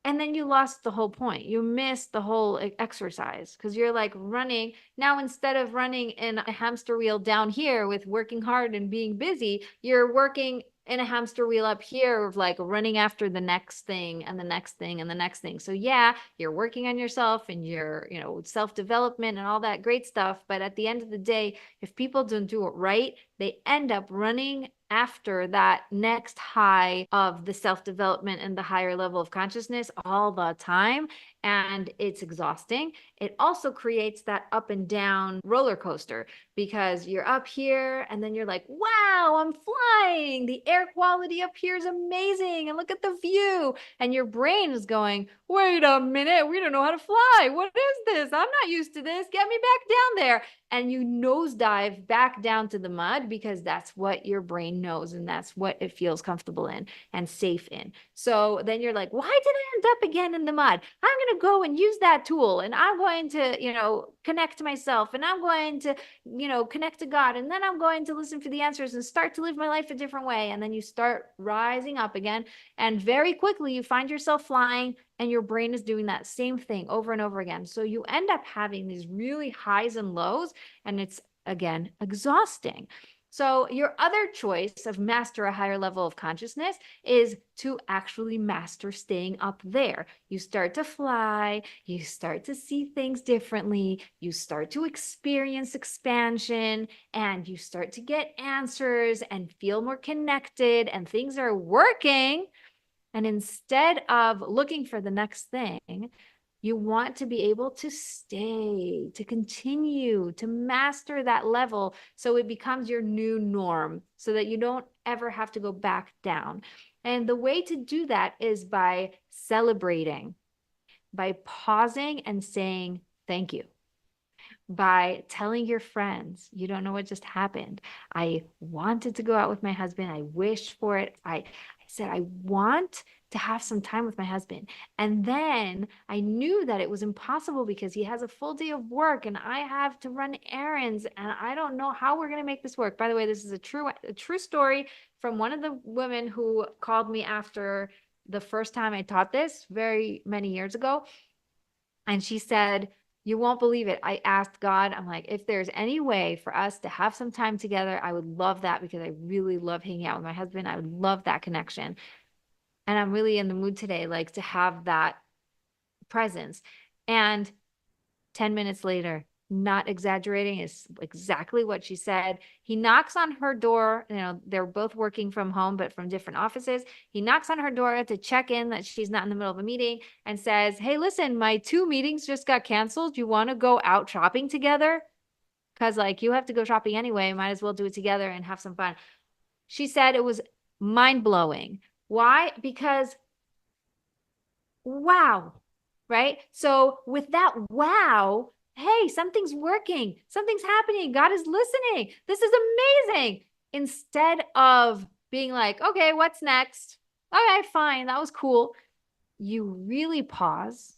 And then you lost the whole point. You missed the whole exercise because you're like running. Now, instead of running in a hamster wheel down here with working hard and being busy, you're working in a hamster wheel up here of like running after the next thing and the next thing and the next thing. So yeah, you're working on yourself and your, self-development and all that great stuff. But at the end of the day, if people don't do it right, they end up running after that next high of the self-development and the higher level of consciousness all the time. And it's exhausting. It also creates that up and down roller coaster because you're up here and then you're like, wow, I'm flying. The air quality up here is amazing. And look at the view. And your brain is going, wait a minute, we don't know how to fly. What is this? I'm not used to this. Get me back down there. And you nosedive back down to the mud because that's what your brain knows and that's what it feels comfortable in and safe in. So then you're like, why did I end up again in the mud? I'm going to go and use that tool and I'm going to, connect to myself and I'm going to, connect to God. And then I'm going to listen for the answers and start to live my life a different way. And then you start rising up again. And very quickly you find yourself flying and your brain is doing that same thing over and over again. So you end up having these really highs and lows, and it's, again, exhausting. So your other choice of master a higher level of consciousness is to actually master staying up there. You start to fly, you start to see things differently, you start to experience expansion, and you start to get answers and feel more connected, and things are working. And instead of looking for the next thing, you want to be able to stay, to continue, to master that level so it becomes your new norm so that you don't ever have to go back down. And the way to do that is by celebrating, by pausing and saying, thank you. by telling your friends, you don't know what just happened. I wanted to go out with my husband. I wished for it. I said, I want to have some time with my husband. And then I knew that it was impossible because he has a full day of work and I have to run errands and I don't know how we're going to make this work. By the way, this is a true story from one of the women who called me after the first time I taught this very many years ago. And she said, you won't believe it. I asked God, I'm like, if there's any way for us to have some time together, I would love that because I really love hanging out with my husband. I would love that connection. And I'm really in the mood today, like to have that presence. And 10 minutes later, not exaggerating, is exactly what she said. He knocks on her door. You know, they're both working from home, but from different offices. He knocks on her door to check in that she's not in the middle of a meeting and says, hey, listen, my 2 meetings just got canceled. You want to go out shopping together? Because like you have to go shopping anyway. Might as well do it together and have some fun. She said it was mind blowing. Why? Because wow, right? So with that wow, hey, something's working, something's happening, God is listening, this is amazing. Instead of being like, okay, what's next? Okay, fine, that was cool. You really pause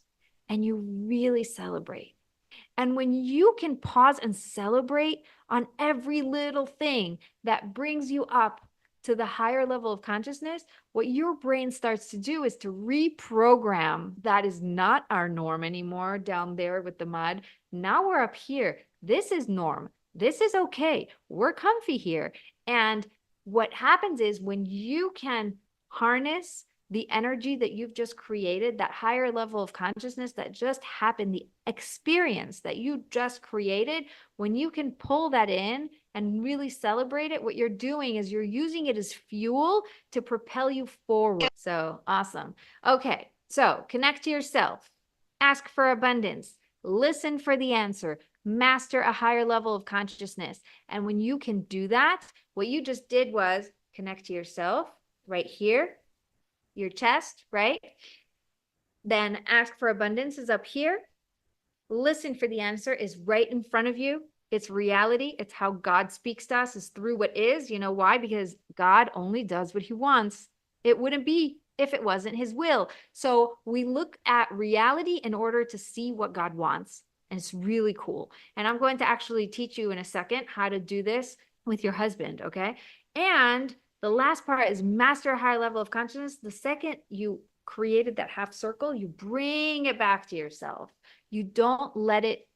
and you really celebrate. And when you can pause and celebrate on every little thing that brings you up to the higher level of consciousness, what your brain starts to do is to reprogram that is not our norm anymore down there with the mud. Now we're up here. This is norm. This is okay. We're comfy here. And what happens is when you can harness the energy that you've just created, that higher level of consciousness that just happened, the experience that you just created, when you can pull that in and really celebrate it, what you're doing is you're using it as fuel to propel you forward. So awesome. Okay, so connect to yourself, ask for abundance, listen for the answer, master a higher level of consciousness. And when you can do that, what you just did was connect to yourself right here, your chest, right? Then ask for abundance is up here. Listen for the answer is right in front of you. It's reality. It's how God speaks to us, is through what is. You know why? Because God only does what he wants. It wouldn't be if it wasn't his will. So we look at reality in order to see what God wants. And it's really cool. And I'm going to actually teach you in a second how to do this with your husband, okay? And the last part is master a higher level of consciousness. The second you created that half circle, you bring it back to yourself. You don't let it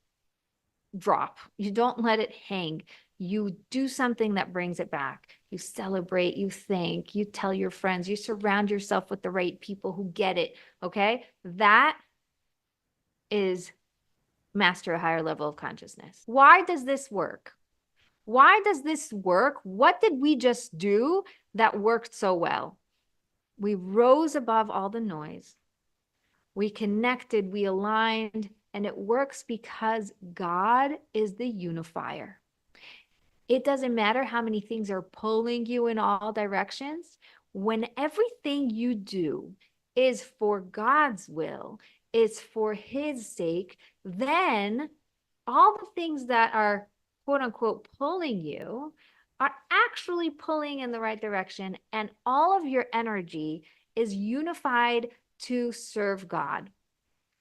drop. You don't let it hang. You do something that brings it back. You celebrate, you thank, you tell your friends, you surround yourself with the right people who get it. Okay. That is master a higher level of consciousness. Why does this work? Why does this work? What did we just do that worked so well? We rose above all the noise. We connected, we aligned, and it works because God is the unifier. It doesn't matter how many things are pulling you in all directions. When everything you do is for God's will, is for his sake, then all the things that are quote unquote pulling you are actually pulling in the right direction. And all of your energy is unified to serve God.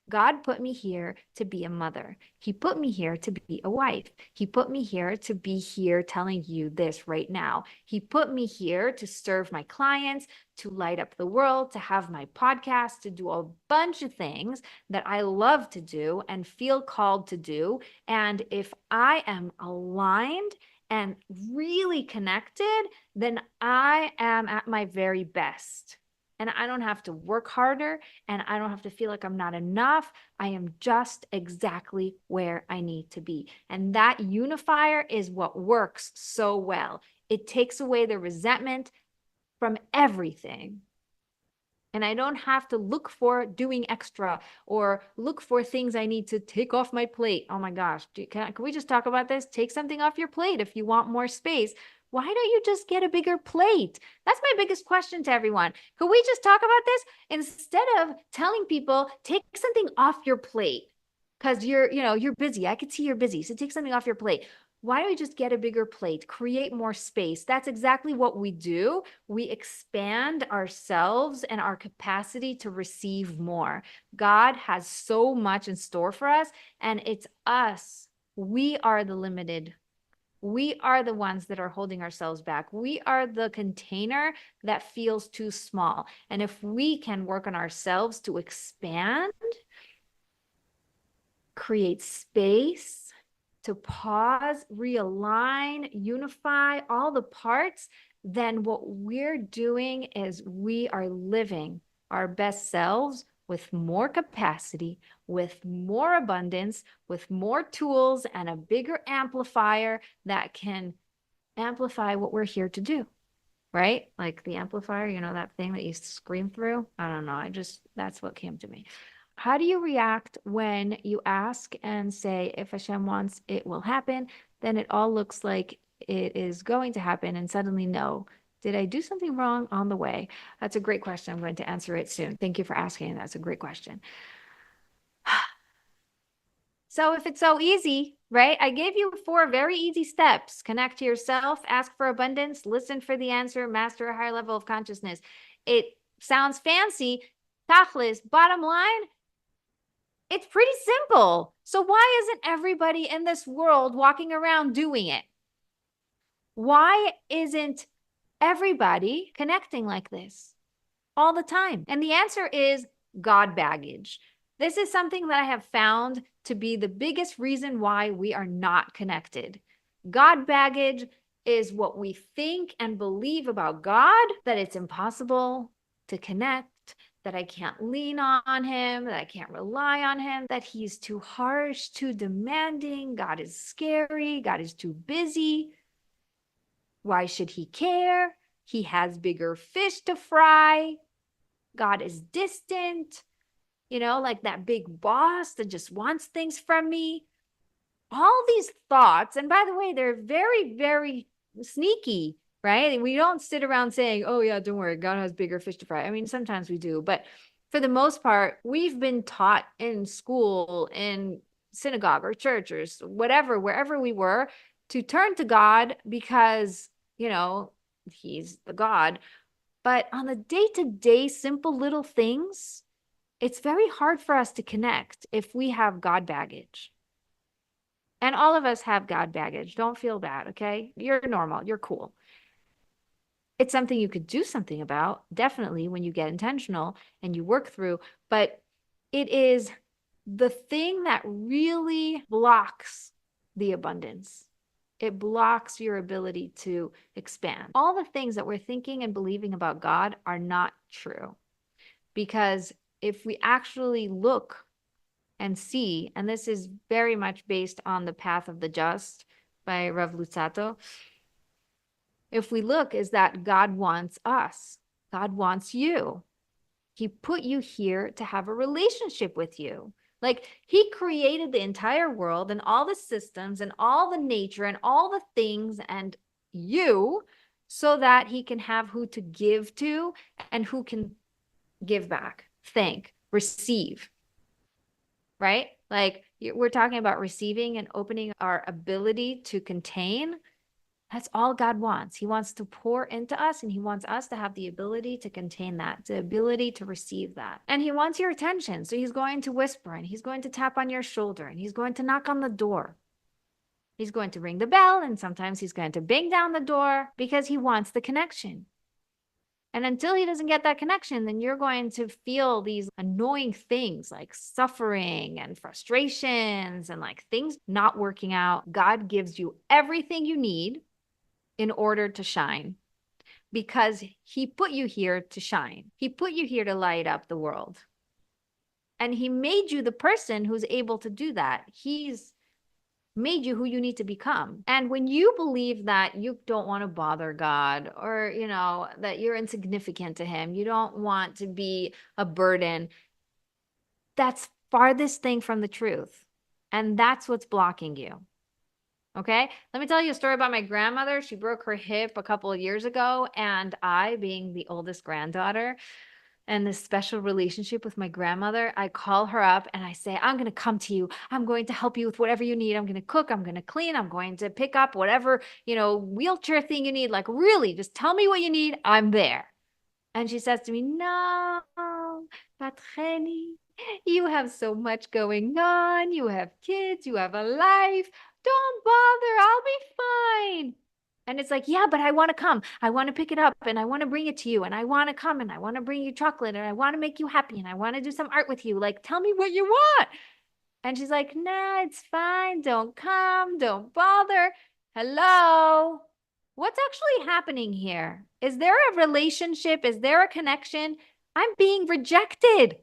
God put me here to be a mother. He put me here to be a wife. He put me here to be here telling you this right now. He put me here to serve my clients, to light up the world, to have my podcast, to do a bunch of things that I love to do and feel called to do. And if I am aligned and really connected, then I am at my very best. And I don't have to work harder and I don't have to feel like I'm not enough. I am just exactly where I need to be. And that unifier is what works so well. It takes away the resentment from everything. And I don't have to look for doing extra or look for things I need to take off my plate. Oh my gosh, can we just talk about this? Take something off your plate if you want more space. Why don't you just get a bigger plate? That's my biggest question to everyone. Could we just talk about this? Instead of telling people, take something off your plate. because you're busy. I could see you're busy. So take something off your plate. Why don't we just get a bigger plate, create more space? That's exactly what we do. We expand ourselves and our capacity to receive more. God has so much in store for us, and it's us. We are the limited. We are the ones that are holding ourselves back. We are the container that feels too small. And if we can work on ourselves to expand, create space, to pause, realign, unify all the parts, then what we're doing is we are living our best selves with more capacity, with more abundance, with more tools, and a bigger amplifier that can amplify what we're here to do, right? Like the amplifier, that thing that you scream through. I don't know. That's what came to me. How do you react when you ask and say, if Hashem wants, it will happen? Then it all looks like it is going to happen, and suddenly, no. Did I do something wrong on the way? That's a great question. I'm going to answer it soon. Thank you for asking. That's a great question. So if it's so easy, right? I gave you 4 very easy steps. Connect to yourself, ask for abundance, listen for the answer, master a higher level of consciousness. It sounds fancy. Tachlis, bottom line, it's pretty simple. So why isn't everybody in this world walking around doing it? Why isn't everybody connecting like this all the time? And the answer is God baggage. This is something that I have found to be the biggest reason why we are not connected. God baggage is what we think and believe about God, that it's impossible to connect, that I can't lean on him, that I can't rely on him, that he's too harsh, too demanding. God is scary. God is too busy. Why should he care? He has bigger fish to fry. God is distant, like that big boss that just wants things from me. All these thoughts, and by the way, they're very, very sneaky, right? We don't sit around saying, oh yeah, don't worry, God has bigger fish to fry. I mean, sometimes we do, but for the most part, we've been taught in school, in synagogue or church or whatever, wherever we were, to turn to God because, he's the God. But on the day-to-day simple little things, it's very hard for us to connect if we have God baggage. And all of us have God baggage. Don't feel bad, okay? You're normal. You're cool. It's something you could do something about, definitely, when you get intentional and you work through. But it is the thing that really blocks the abundance. It blocks your ability to expand. All the things that we're thinking and believing about God are not true. Because if we actually look and see, and this is very much based on The Path of the Just by Rav Luzzatto, if we look, is that God wants us. God wants you. He put you here to have a relationship with you. Like he created the entire world and all the systems and all the nature and all the things and you so that he can have who to give to and who can give back, thank, receive, right? Like we're talking about receiving and opening our ability to contain. That's all God wants. He wants to pour into us and he wants us to have the ability to contain that, the ability to receive that. And he wants your attention. So he's going to whisper and he's going to tap on your shoulder and he's going to knock on the door. He's going to ring the bell and sometimes he's going to bang down the door because he wants the connection. And until he doesn't get that connection, then you're going to feel these annoying things like suffering and frustrations and like things not working out. God gives you everything you need in order to shine because he put you here to shine. He put you here to light up the world. And he made you the person who's able to do that. He's made you who you need to become. And when you believe that you don't want to bother God or, that you're insignificant to him, you don't want to be a burden, that's farthest thing from the truth. And that's what's blocking you. Okay, let me tell you a story about my grandmother. She broke her hip a couple of years ago, and I, being the oldest granddaughter, and this special relationship with my grandmother, I call her up and I say, I'm going to come to you. I'm going to help you with whatever you need. I'm going to cook. I'm going to clean. I'm going to pick up whatever, wheelchair thing you need. Like, really, just tell me what you need. I'm there. And she says to me, no, Bat-Cheni, you have so much going on. You have kids. You have a life. Don't bother. I'll be fine. And it's like, yeah, but I want to come. I want to pick it up and I want to bring it to you. And I want to come and I want to bring you chocolate and I want to make you happy and I want to do some art with you. Like, tell me what you want. And she's like, nah, it's fine. Don't come. Don't bother. Hello. What's actually happening here? Is there a relationship? Is there a connection? I'm being rejected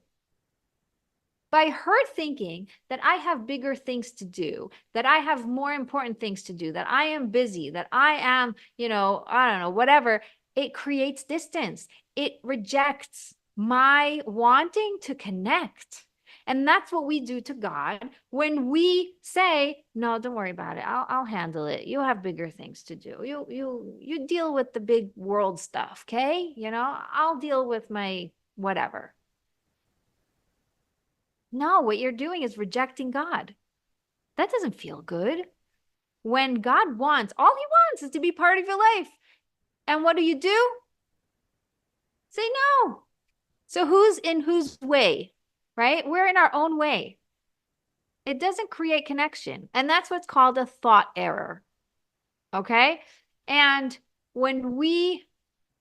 by her thinking that I have bigger things to do, that I have more important things to do, that I am busy, that I am, I don't know, whatever. It creates distance. It rejects my wanting to connect. And that's what we do to God when we say, no, don't worry about it. I'll handle it. You have bigger things to do. You deal with the big world stuff, okay? I'll deal with my whatever. No, what you're doing is rejecting God. That doesn't feel good. When God wants, all he wants is to be part of your life. And what do? Say no. So who's in whose way? Right? We're in our own way. It doesn't create connection. And that's what's called a thought error. Okay? And when we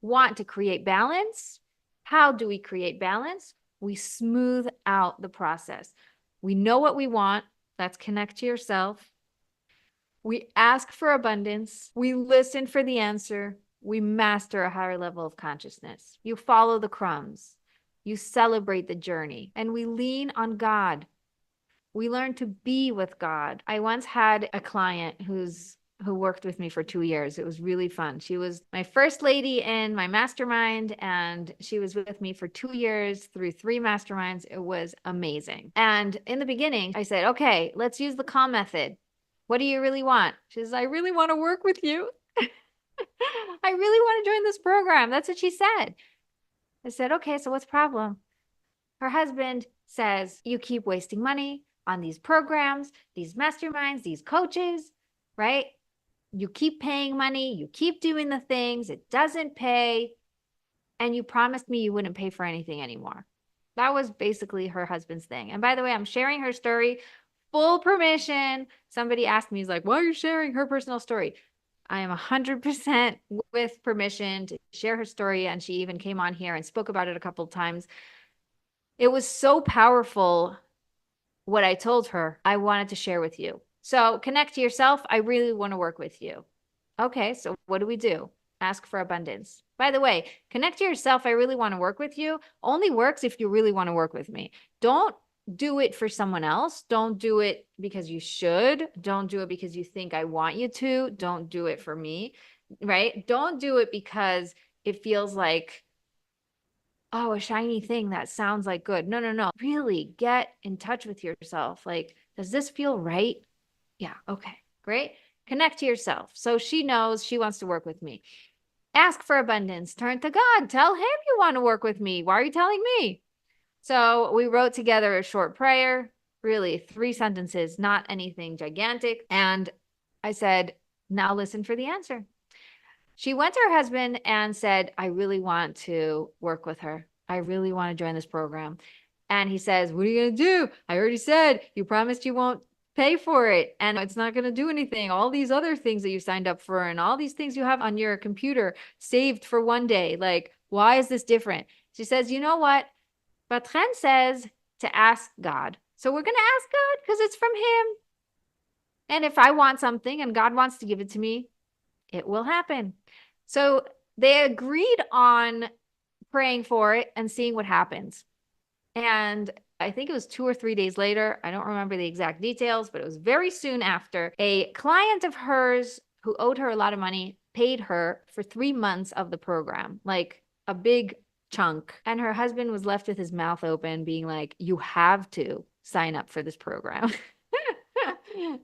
want to create balance, how do we create balance? We smooth out the process. We know what we want. That's connect to yourself. We ask for abundance. We listen for the answer. We master a higher level of consciousness. You follow the crumbs. You celebrate the journey, and we lean on God. We learn to be with God. I once had a client who worked with me for 2 years. It was really fun. She was my first lady in my mastermind, and she was with me for 2 years through 3 masterminds. It was amazing. And in the beginning, I said, okay, let's use the calm method. What do you really want? She says, I really want to work with you. I really want to join this program. That's what she said. I said, okay, so what's the problem? Her husband says, you keep wasting money on these programs, these masterminds, these coaches, right? You keep paying money. You keep doing the things. It doesn't pay. And you promised me you wouldn't pay for anything anymore. That was basically her husband's thing. And by the way, I'm sharing her story, full permission. Somebody asked me, he's like, why are you sharing her personal story? I am 100% with permission to share her story. And she even came on here and spoke about it a couple of times. It was so powerful what I told her I wanted to share with you. So connect to yourself. I really want to work with you. Okay, so what do? Ask for abundance. By the way, connect to yourself. I really want to work with you. Only works if you really want to work with me. Don't do it for someone else. Don't do it because you should. Don't do it because you think I want you to. Don't do it for me, right? Don't do it because it feels like, oh, a shiny thing that sounds like good. No. Really get in touch with yourself. Like, does this feel right? Yeah. Okay, great. Connect to yourself. So she knows she wants to work with me. Ask for abundance. Turn to God. Tell him you want to work with me. Why are you telling me? So we wrote together a short prayer, really 3 sentences, not anything gigantic. And I said, now listen for the answer. She went to her husband and said, I really want to work with her. I really want to join this program. And he says, what are you going to do? I already said, you promised you won't pay for it. And it's not going to do anything. All these other things that you signed up for and all these things you have on your computer saved for one day. Like, why is this different? She says, you know what? Bat-Chen says to ask God. So we're going to ask God because it's from him. And if I want something and God wants to give it to me, it will happen. So they agreed on praying for it and seeing what happens. And I think it was 2 or 3 days later. I don't remember the exact details, but it was very soon after. A client of hers who owed her a lot of money paid her for 3 months of the program, like a big chunk. And her husband was left with his mouth open being like, you have to sign up for this program.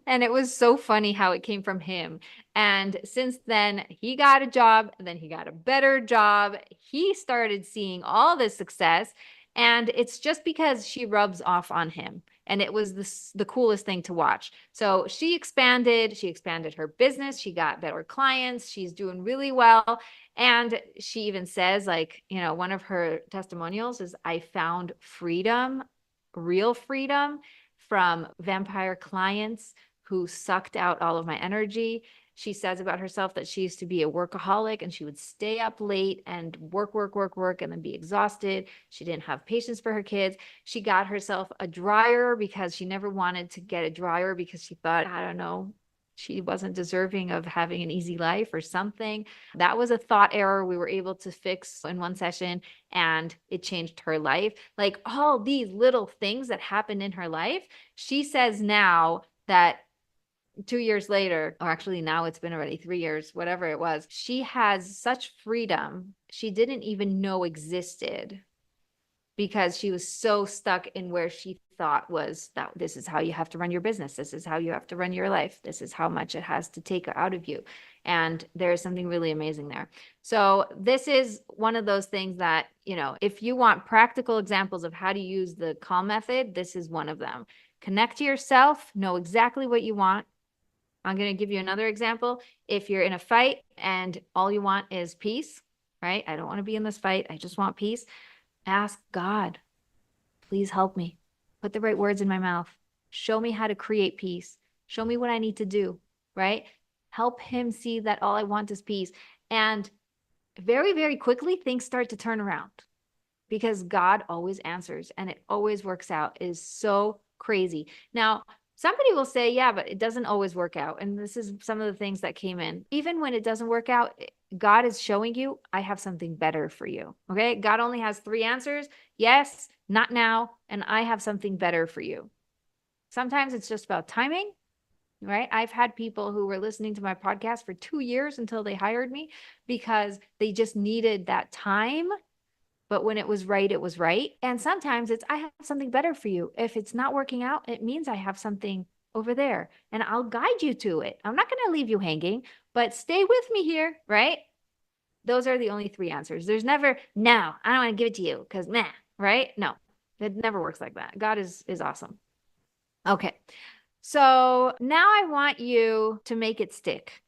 And it was so funny how it came from him. And since then, he got a job, and then he got a better job. He started seeing all this success. And it's just because she rubs off on him. And it was the coolest thing to watch. So she expanded her business. She got better clients. She's doing really well. And she even says, like, one of her testimonials is, I found freedom, real freedom from vampire clients who sucked out all of my energy. She says about herself that she used to be a workaholic and she would stay up late and work, and then be exhausted. She didn't have patience for her kids. She got herself a dryer because she never wanted to get a dryer because she thought, I don't know, she wasn't deserving of having an easy life or something. That was a thought error we were able to fix in one session, and it changed her life. Like all these little things that happened in her life, she says now that 2 years later, or actually now it's been already 3 years, whatever it was, she has such freedom she didn't even know existed because she was so stuck in where she thought was that this is how you have to run your business. This is how you have to run your life. This is how much it has to take out of you. And there is something really amazing there. So this is one of those things that, if you want practical examples of how to use the calm method, this is one of them. Connect to yourself, know exactly what you want. I'm going to give you another example. If you're in a fight and all you want is peace, right? I don't want to be in this fight. I just want peace. Ask God, please help me. Put the right words in my mouth. Show me how to create peace. Show me what I need to do, right? Help him see that all I want is peace. And very, very quickly, things start to turn around because God always answers and it always works out. It is so crazy. Now, somebody will say, yeah, but it doesn't always work out. And this is some of the things that came in. Even when it doesn't work out, God is showing you, I have something better for you. Okay. God only has 3 answers. Yes, not now. And I have something better for you. Sometimes it's just about timing, right? I've had people who were listening to my podcast for 2 years until they hired me because they just needed that time. But when it was right, it was right. And sometimes it's, I have something better for you. If it's not working out, it means I have something over there and I'll guide you to it. I'm not going to leave you hanging, but stay with me here, right? Those are the only 3 answers. There's never, no, I don't want to give it to you because meh, right? No, it never works like that. God is awesome. Okay. So now I want you to make it stick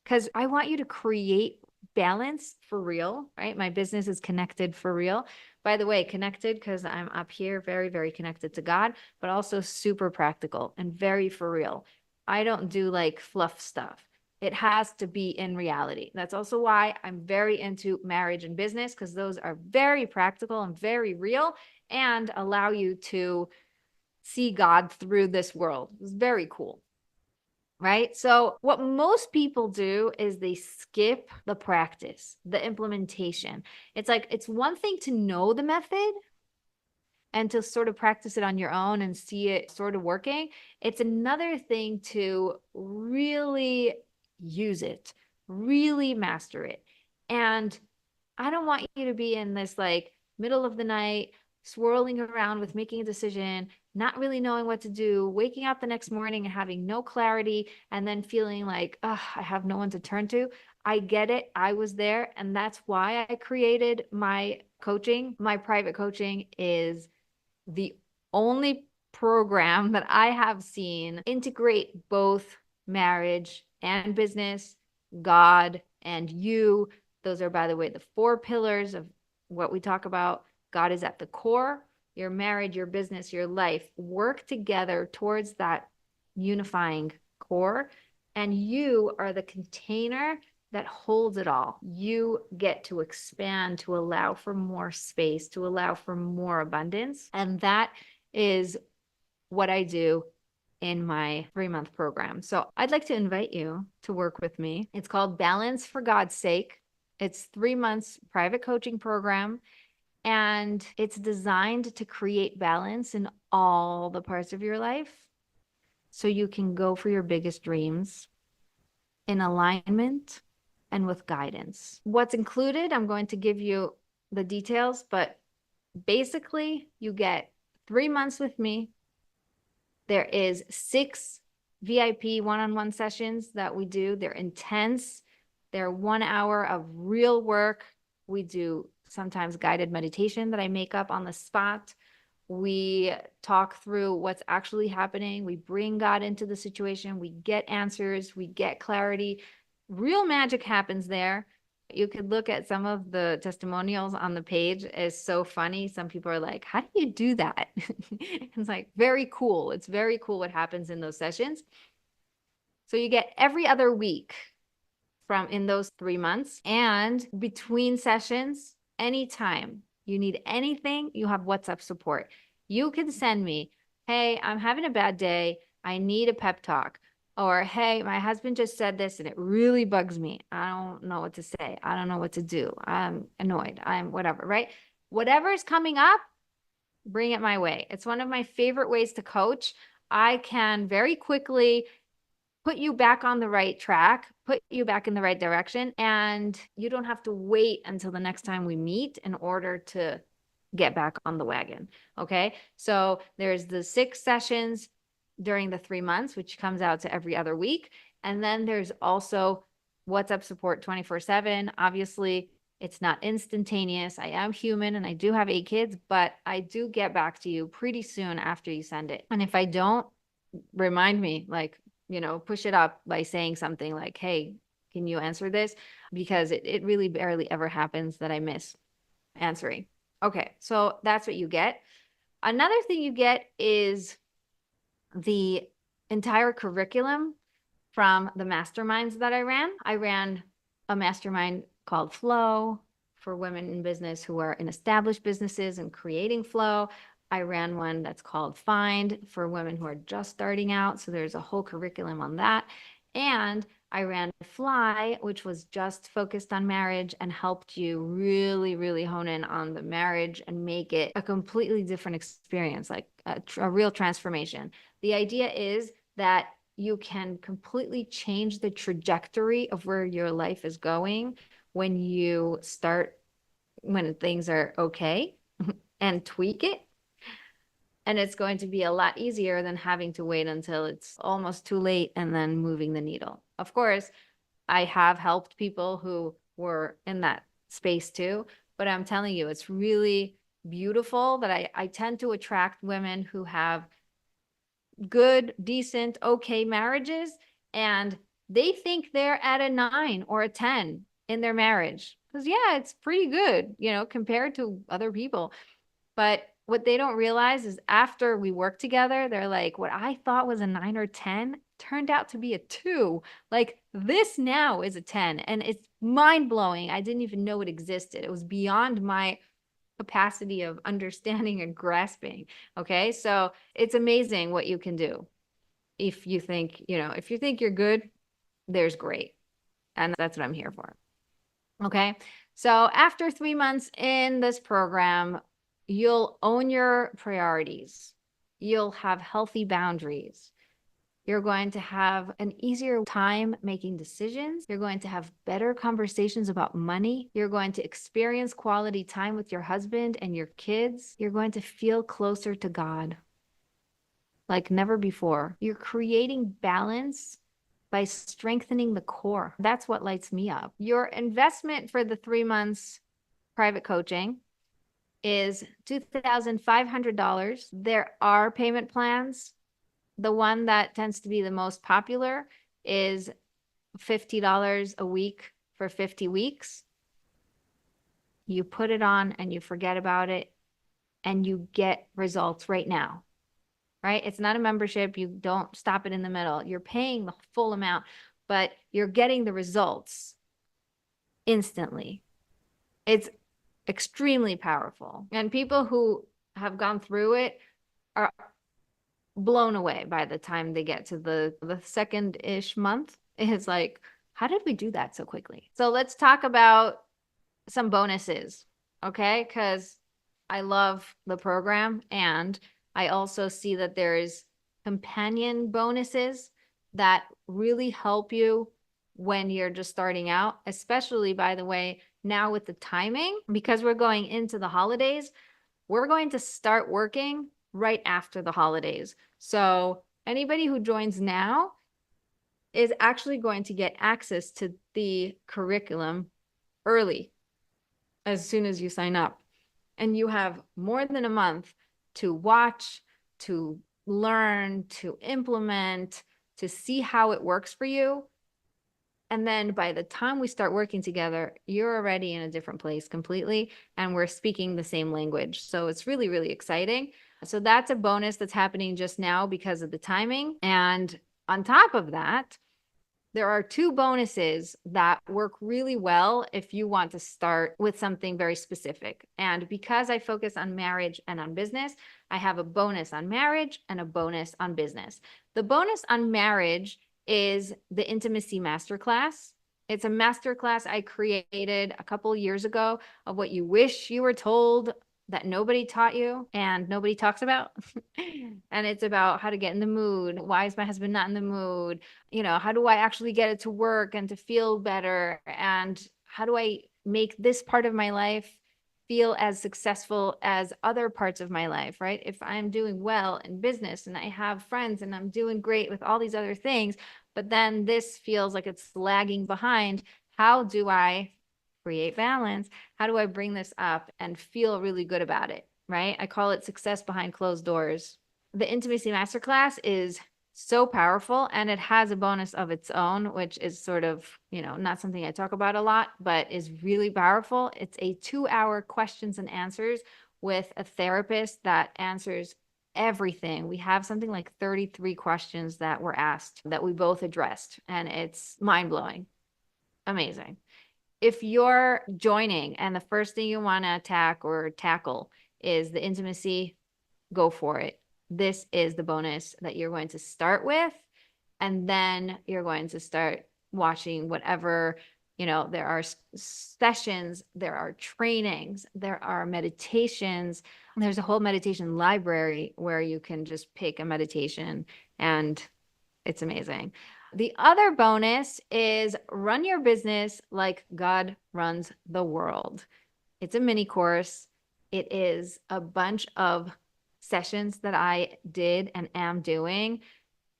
because I want you to create balance for real, right? My business is connected for real. By the way, connected because I'm up here, very, very connected to God, but also super practical and very for real. I don't do like fluff stuff. It has to be in reality. That's also why I'm very into marriage and business because those are very practical and very real and allow you to see God through this world. It's very cool. Right? So what most people do is they skip the practice, the implementation. It's like, it's one thing to know the method and to sort of practice it on your own and see it sort of working. It's another thing to really use it, really master it. And I don't want you to be in this like middle of the night, swirling around with making a decision, not really knowing what to do, waking up the next morning and having no clarity, and then feeling like, oh, I have no one to turn to. I get it. I was there. And that's why I created my coaching. My private coaching is the only program that I have seen integrate both marriage and business, God and you. Those are, by the way, the 4 pillars of what we talk about. God is at the core. Your marriage, your business, your life work together towards that unifying core. And you are the container that holds it all. You get to expand to allow for more space, to allow for more abundance. And that is what I do in my 3-month program. So I'd like to invite you to work with me. It's called Balance for God's Sake. It's 3 months private coaching program. And it's designed to create balance in all the parts of your life so you can go for your biggest dreams in alignment and with guidance. What's included, I'm going to give you the details, but basically you get 3 months with me. There is 6 VIP one-on-one sessions that we do. They're intense. They're 1 hour of real work. We do sometimes guided meditation that I make up on the spot. We talk through what's actually happening. We bring God into the situation. We get answers. We get clarity. Real magic happens there. You could look at some of the testimonials on the page. It's so funny. Some people are like, how do you do that? It's like very cool. It's very cool what happens in those sessions. So you get every other week from in those 3 months, and between sessions, anytime you need anything, you have WhatsApp support. You can send me, hey, I'm having a bad day. I need a pep talk. Or, hey, my husband just said this and it really bugs me. I don't know what to say. I don't know what to do. I'm annoyed. I'm whatever, right? Whatever is coming up, bring it my way. It's one of my favorite ways to coach. I can very quickly put you back on the right track, put you back in the right direction, and you don't have to wait until the next time we meet in order to get back on the wagon. Okay. So there's the 6 sessions during the 3 months, which comes out to every other week. And then there's also WhatsApp support 24/7. Obviously, it's not instantaneous. I am human and I do have 8 kids, but I do get back to you pretty soon after you send it. And if I don't, remind me, like, push it up by saying something like, hey, can you answer this? Because it really barely ever happens that I miss answering. Okay, so that's what you get. Another thing you get is the entire curriculum from the masterminds that I ran. I ran a mastermind called Flow for women in business who are in established businesses and creating flow. I ran one that's called Find for women who are just starting out. So there's a whole curriculum on that. And I ran Fly, which was just focused on marriage and helped you really, really hone in on the marriage and make it a completely different experience, like a real transformation. The idea is that you can completely change the trajectory of where your life is going when you start, when things are okay, and tweak it. And it's going to be a lot easier than having to wait until it's almost too late and then moving the needle. Of course, I have helped people who were in that space too, but I'm telling you, it's really beautiful that I tend to attract women who have good, decent, okay marriages, and they think they're at a 9 or a 10 in their marriage. Because yeah, it's pretty good, compared to other people. But what they don't realize is after we work together, they're like, what I thought was a 9 or 10 turned out to be a 2. Like this now is a 10. And it's mind blowing. I didn't even know it existed. It was beyond my capacity of understanding and grasping. Okay. So it's amazing what you can do. If you think, if you think you're good, there's great. And that's what I'm here for. Okay. So after 3 months in this program, you'll own your priorities. You'll have healthy boundaries. You're going to have an easier time making decisions. You're going to have better conversations about money. You're going to experience quality time with your husband and your kids. You're going to feel closer to God like never before. You're creating balance by strengthening the core. That's what lights me up. Your investment for the 3 months private coaching is $2,500. There are payment plans. The one that tends to be the most popular is $50 a week for 50 weeks. You put it on and you forget about it and you get results right now, right? It's not a membership. You don't stop it in the middle. You're paying the full amount, but you're getting the results instantly. It's extremely powerful. And people who have gone through it are blown away by the time they get to the second-ish month. It's like, how did we do that so quickly? So let's talk about some bonuses, okay? Because I love the program, and I also see that there's companion bonuses that really help you when you're just starting out, especially, by the way, now with the timing, because we're going into the holidays, we're going to start working right after the holidays. So anybody who joins now is actually going to get access to the curriculum early as soon as you sign up. And you have more than a month to watch, to learn, to implement, to see how it works for you. And then by the time we start working together, you're already in a different place completely, and we're speaking the same language. So it's really, really exciting. So that's a bonus that's happening just now because of the timing. And on top of that, there are two bonuses that work really well if you want to start with something very specific. And because I focus on marriage and on business, I have a bonus on marriage and a bonus on business. The bonus on marriage is the intimacy masterclass. It's a masterclass I created a couple years ago of what you wish you were told that nobody taught you and nobody talks about. And it's about how to get in the mood. Why is my husband not in the mood? How do I actually get it to work and to feel better? And how do I make this part of my life feel as successful as other parts of my life, right? If I'm doing well in business and I have friends and I'm doing great with all these other things, but then this feels like it's lagging behind, how do I create balance? How do I bring this up and feel really good about it, right? I call it success behind closed doors. The Intimacy Masterclass is so powerful, and it has a bonus of its own, which is sort of, not something I talk about a lot, but is really powerful. It's a 2-hour questions and answers with a therapist that answers everything. We have something like 33 questions that were asked that we both addressed, and it's mind-blowing. Amazing. If you're joining and the first thing you want to attack or tackle is the intimacy, go for it. This is the bonus that you're going to start with. And then you're going to start watching whatever, there are sessions, there are trainings, there are meditations. There's a whole meditation library where you can just pick a meditation, and it's amazing. The other bonus is run your business like God runs the world. It's a mini course. It is a bunch of sessions that I did and am doing.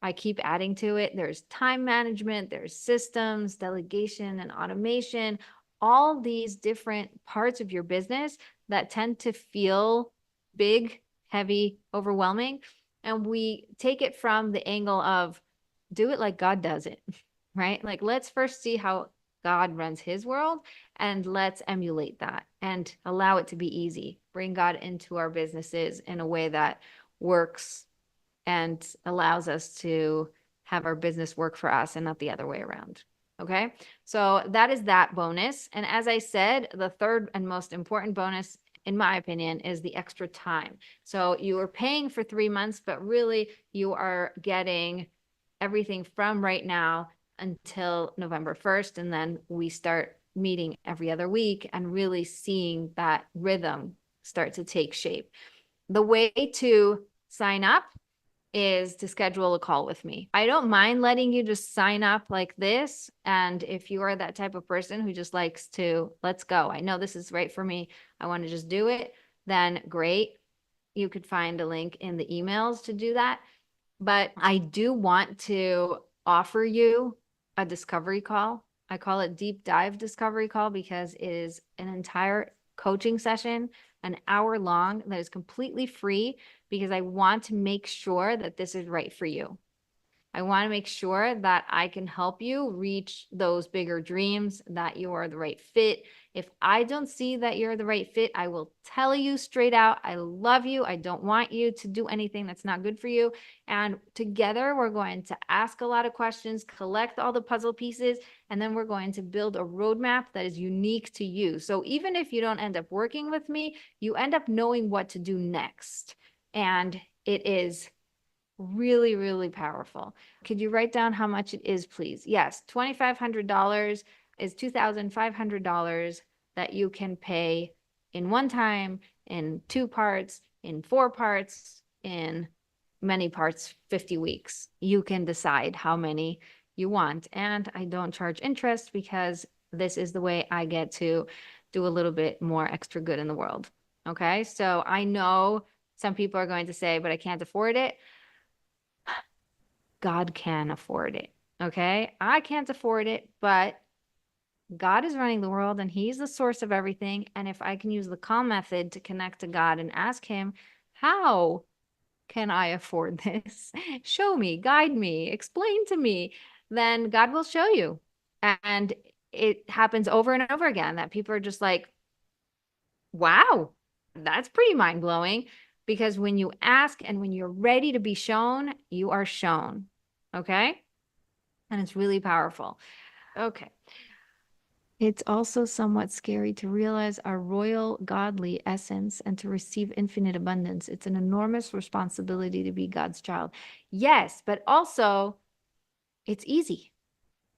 I keep adding to it. There's time management, there's systems, delegation, and automation, all these different parts of your business that tend to feel big, heavy, overwhelming. And we take it from the angle of do it like God does it, right? Like, let's first see how God runs his world, and let's emulate that and allow it to be easy. Bring God into our businesses in a way that works and allows us to have our business work for us and not the other way around. Okay. So that is that bonus. And as I said, the third and most important bonus, in my opinion, is the extra time. So you are paying for 3 months, but really you are getting everything from right now until November 1st. And then we start meeting every other week and really seeing that rhythm start to take shape. The way to sign up is to schedule a call with me. I don't mind letting you just sign up like this. And if you are that type of person who just likes to, let's go, I know this is right for me, I want to just do it, then great. You could find a link in the emails to do that. But I do want to offer you a discovery call. I call it deep dive discovery call because it is an entire coaching session, an hour long, that is completely free, because I want to make sure that this is right for you. I want to make sure that I can help you reach those bigger dreams, that you are the right fit. If I don't see that you're the right fit, I will tell you straight out, I love you. I don't want you to do anything that's not good for you. And together we're going to ask a lot of questions, collect all the puzzle pieces, and then we're going to build a roadmap that is unique to you. So even if you don't end up working with me, you end up knowing what to do next. And it is really, really powerful. Could you write down how much it is, please? Yes, $2,500 is $2,500 that you can pay in one time, in 2 parts, in 4 parts, in many parts, 50 weeks. You can decide how many you want. And I don't charge interest because this is the way I get to do a little bit more extra good in the world. Okay, so I know Some people are going to say, but I can't afford it. God can afford it. Okay. I can't afford it, but God is running the world and he's the source of everything. And if I can use the calm method to connect to God and ask him, how can I afford this? Show me, guide me, explain to me, then God will show you. And it happens over and over again that people are just like, wow, that's pretty mind blowing. Because when you ask and when you're ready to be shown, you are shown. Okay. And it's really powerful. Okay. It's also somewhat scary to realize our royal godly essence and to receive infinite abundance. It's an enormous responsibility to be God's child. Yes, but also it's easy,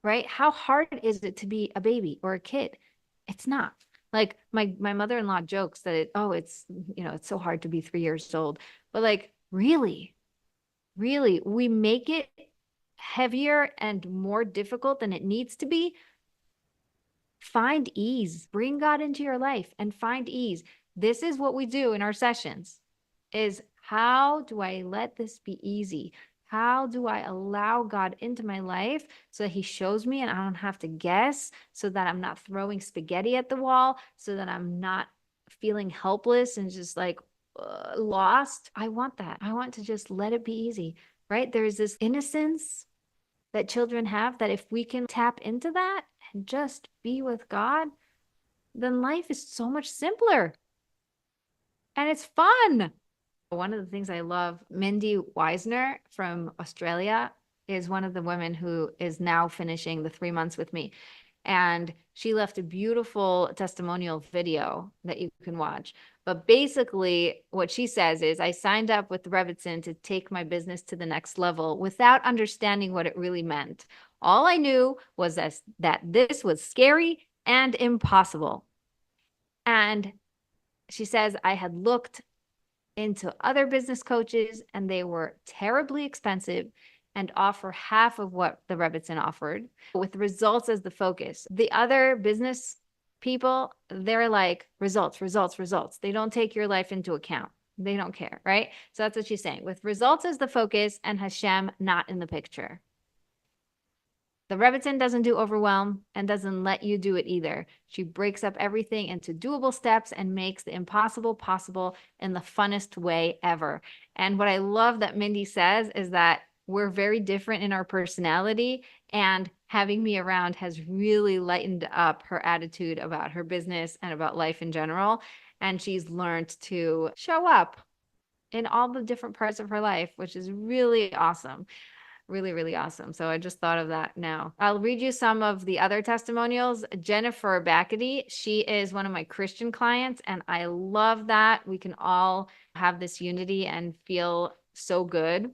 right? How hard is it to be a baby or a kid? It's not. Like my mother-in-law jokes that it's it's so hard to be 3 years old. But like really, really, we make it heavier and more difficult than it needs to be. Find ease. Bring God into your life and find ease. This is what we do in our sessions is how do I let this be easy? How do I allow God into my life so that he shows me and I don't have to guess, so that I'm not throwing spaghetti at the wall, so that I'm not feeling helpless and just like lost? I want that. I want to just let it be easy, right? There's this innocence that children have that if we can tap into that and just be with God, then life is so much simpler and it's fun. One of the things I love, Mindy Weisner from Australia is one of the women who is now finishing the 3 months with me. And she left a beautiful testimonial video that you can watch. But basically, what she says is, I signed up with Rebbetzin to take my business to the next level without understanding what it really meant. All I knew was that this was scary and impossible. And she says, I had looked into other business coaches and they were terribly expensive and offer half of what the Rebbetzin offered with results as the focus. The other business people, they're like results, results, results. They don't take your life into account. They don't care, right? So that's what she's saying. With results as the focus and Hashem not in the picture. The Rebbetzin doesn't do overwhelm and doesn't let you do it either. She breaks up everything into doable steps and makes the impossible possible in the funnest way ever. And what I love that Mindy says is that we're very different in our personality, and having me around has really lightened up her attitude about her business and about life in general. And she's learned to show up in all the different parts of her life, which is really awesome. Really, really awesome. So I just thought of that now. I'll read you some of the other testimonials. Jennifer Backety, she is one of my Christian clients, and I love that we can all have this unity and feel so good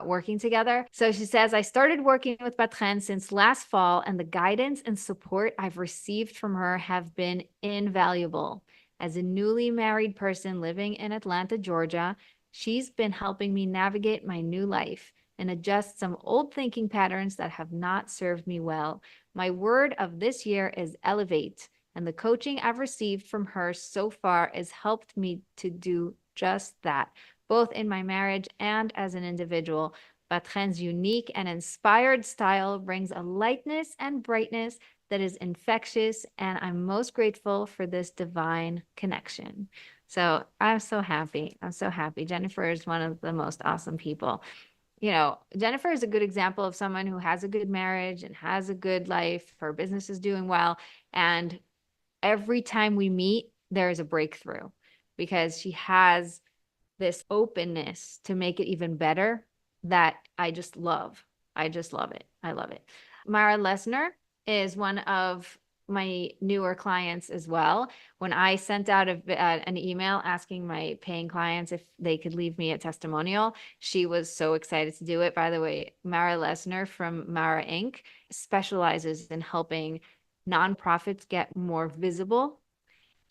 working together. So she says, I started working with Bat-Chen since last fall, and the guidance and support I've received from her have been invaluable. As a newly married person living in Atlanta, Georgia, she's been helping me navigate my new life and adjust some old thinking patterns that have not served me well. My word of this year is elevate, and the coaching I've received from her so far has helped me to do just that, both in my marriage and as an individual. Bat-Chen's unique and inspired style brings a lightness and brightness that is infectious, and I'm most grateful for this divine connection. So I'm so happy. I'm so happy. Jennifer is one of the most awesome people. Jennifer is a good example of someone who has a good marriage and has a good life. Her business is doing well. And every time we meet, there is a breakthrough because she has this openness to make it even better that I just love. I just love it. I love it. Mara Lesner is one of my newer clients as well. When I sent out an email asking my paying clients if they could leave me a testimonial, she was so excited to do it. By the way, Mara Lesner from Mara Inc. specializes in helping nonprofits get more visible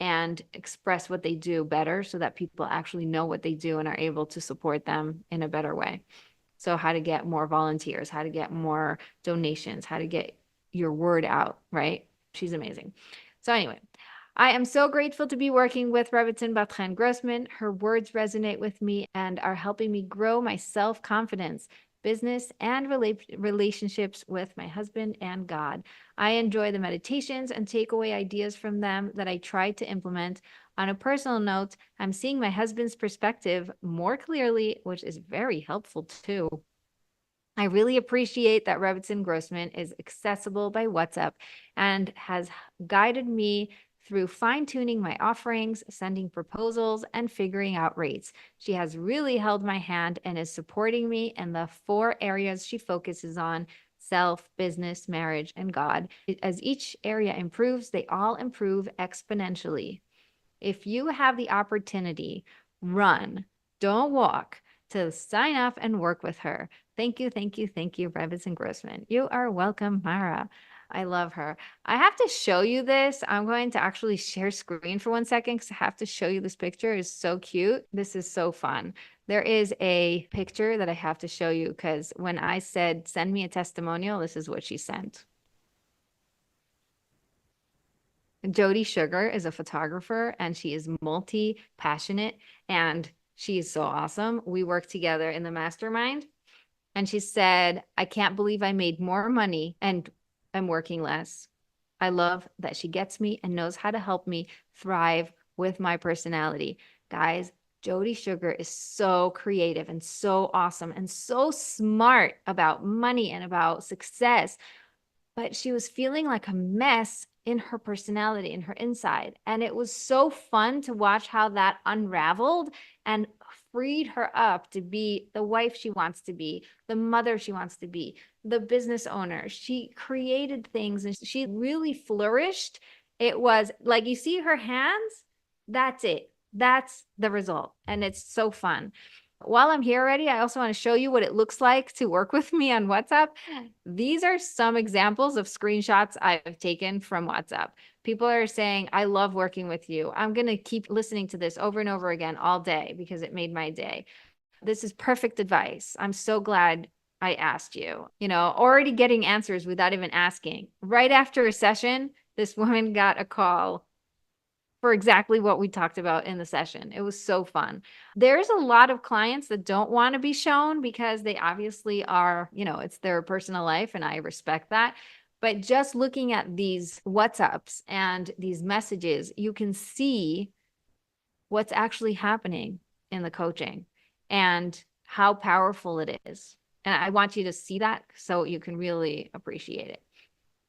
and express what they do better so that people actually know what they do and are able to support them in a better way. So how to get more volunteers, how to get more donations, how to get your word out, right? She's amazing. So anyway, I am so grateful to be working with Rebbetzin Bat-Chen Grossman. Her words resonate with me and are helping me grow my self-confidence, business, and relationships with my husband and God. I enjoy the meditations and take away ideas from them that I try to implement. On a personal note, I'm seeing my husband's perspective more clearly, which is very helpful too. I really appreciate that Rebbetzin Grossman is accessible by WhatsApp and has guided me through fine-tuning my offerings, sending proposals, and figuring out rates. She has really held my hand and is supporting me in the 4 areas she focuses on: self, business, marriage, and God. As each area improves, they all improve exponentially. If you have the opportunity, run, don't walk, to sign up and work with her. Thank you, thank you, thank you, Rebbetzin Grossman. You are welcome, Mara. I love her. I have to show you this. I'm going to actually share screen for 1 second because I have to show you this picture. It's so cute. This is so fun. There is a picture that I have to show you because when I said, send me a testimonial, this is what she sent. Jody Sugar is a photographer and she is multi-passionate and she is so awesome. We work together in the mastermind. And she said, I can't believe I made more money and I'm working less. I love that she gets me and knows how to help me thrive with my personality. Guys, Jody Sugar is so creative and so awesome and so smart about money and about success. But she was feeling like a mess in her personality, in her inside. And it was so fun to watch how that unraveled and freed her up to be the wife she wants to be, the mother she wants to be, the business owner. She created things and she really flourished. It was like, you see her hands, that's it. That's the result. And it's so fun. While I'm here already, I also want to show you what it looks like to work with me on WhatsApp. These are some examples of screenshots I've taken from WhatsApp. People are saying, I love working with you. I'm going to keep listening to this over and over again all day because it made my day. This is perfect advice. I'm so glad I asked you. You know, already getting answers without even asking. Right after a session, this woman got a call for exactly what we talked about in the session. It was so fun. There's a lot of clients that don't want to be shown because they obviously are, you know, it's their personal life and I respect that. But just looking at these WhatsApps and these messages, you can see what's actually happening in the coaching and how powerful it is. And I want you to see that so you can really appreciate it.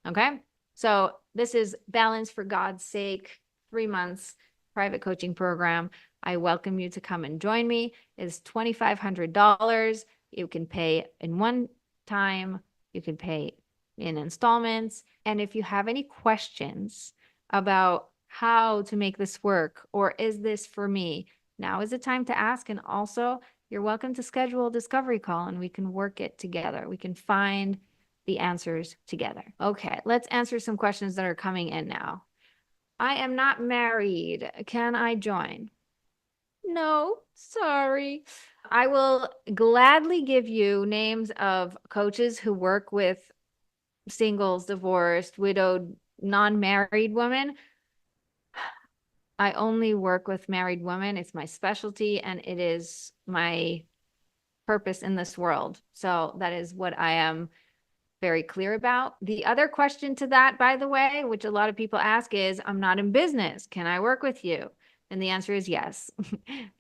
Okay. So this is Balance for God's Sake, 3 months private coaching program. I welcome you to come and join me. It's $2,500. You can pay in one time. You can pay in installments. And if you have any questions about how to make this work, or is this for me, now is the time to ask. And also, you're welcome to schedule a discovery call and we can work it together. We can find the answers together. Okay, let's answer some questions that are coming in now. I am not married. Can I join? No, sorry. I will gladly give you names of coaches who work with singles, divorced, widowed, non-married women. I only work with married women. It's my specialty and it is my purpose in this world. So that is what I am very clear about. The other question to that, by the way, which a lot of people ask is, I'm not in business. Can I work with you? And the answer is yes.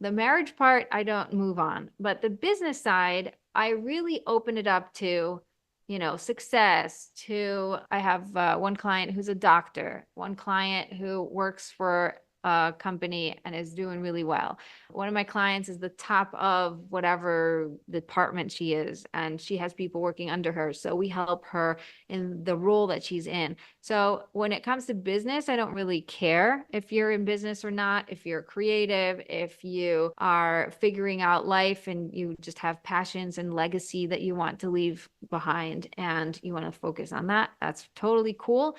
The marriage part, I don't move on. But the business side, I really open it up to, you know, success to, I have one client who's a doctor, one client who works for a company and is doing really well. One of my clients is the top of whatever department she is, and she has people working under her. So we help her in the role that she's in. So when it comes to business, I don't really care if you're in business or not, if you're creative, if you are figuring out life and you just have passions and legacy that you want to leave behind and you want to focus on that. That's totally cool.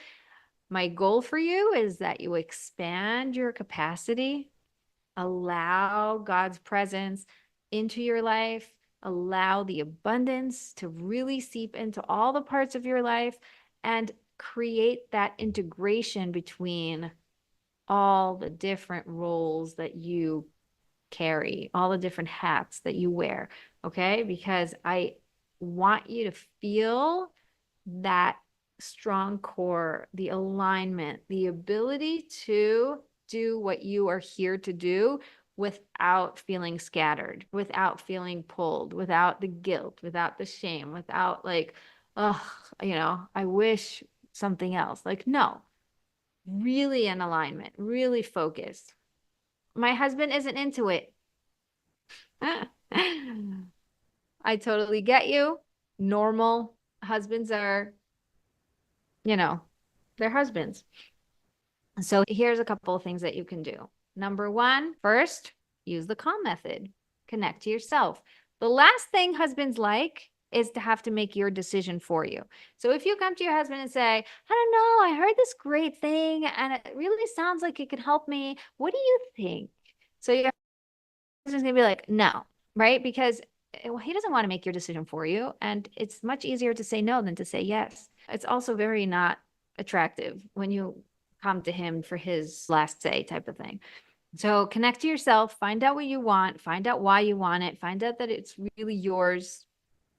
My goal for you is that you expand your capacity, allow God's presence into your life, allow the abundance to really seep into all the parts of your life, and create that integration between all the different roles that you carry, all the different hats that you wear. Okay. Because I want you to feel that strong core, the alignment, the ability to do what you are here to do without feeling scattered, without feeling pulled, without the guilt, without the shame, without like, oh, I wish something else. Like, no, really in alignment, really focused. My husband isn't into it. I totally get you. Normal husbands are, you know, they're husbands. So here's a couple of things that you can do. Number one, first, use the calm method. Connect to yourself. The last thing husbands like is to have to make your decision for you. So if you come to your husband and say, I don't know, I heard this great thing and it really sounds like it could help me. What do you think? So your husband's gonna be like, no, right? Because he doesn't want to make your decision for you. And it's much easier to say no than to say yes. It's also very not attractive when you come to him for his last say type of thing. So connect to yourself, find out what you want, find out why you want it, find out that it's really yours,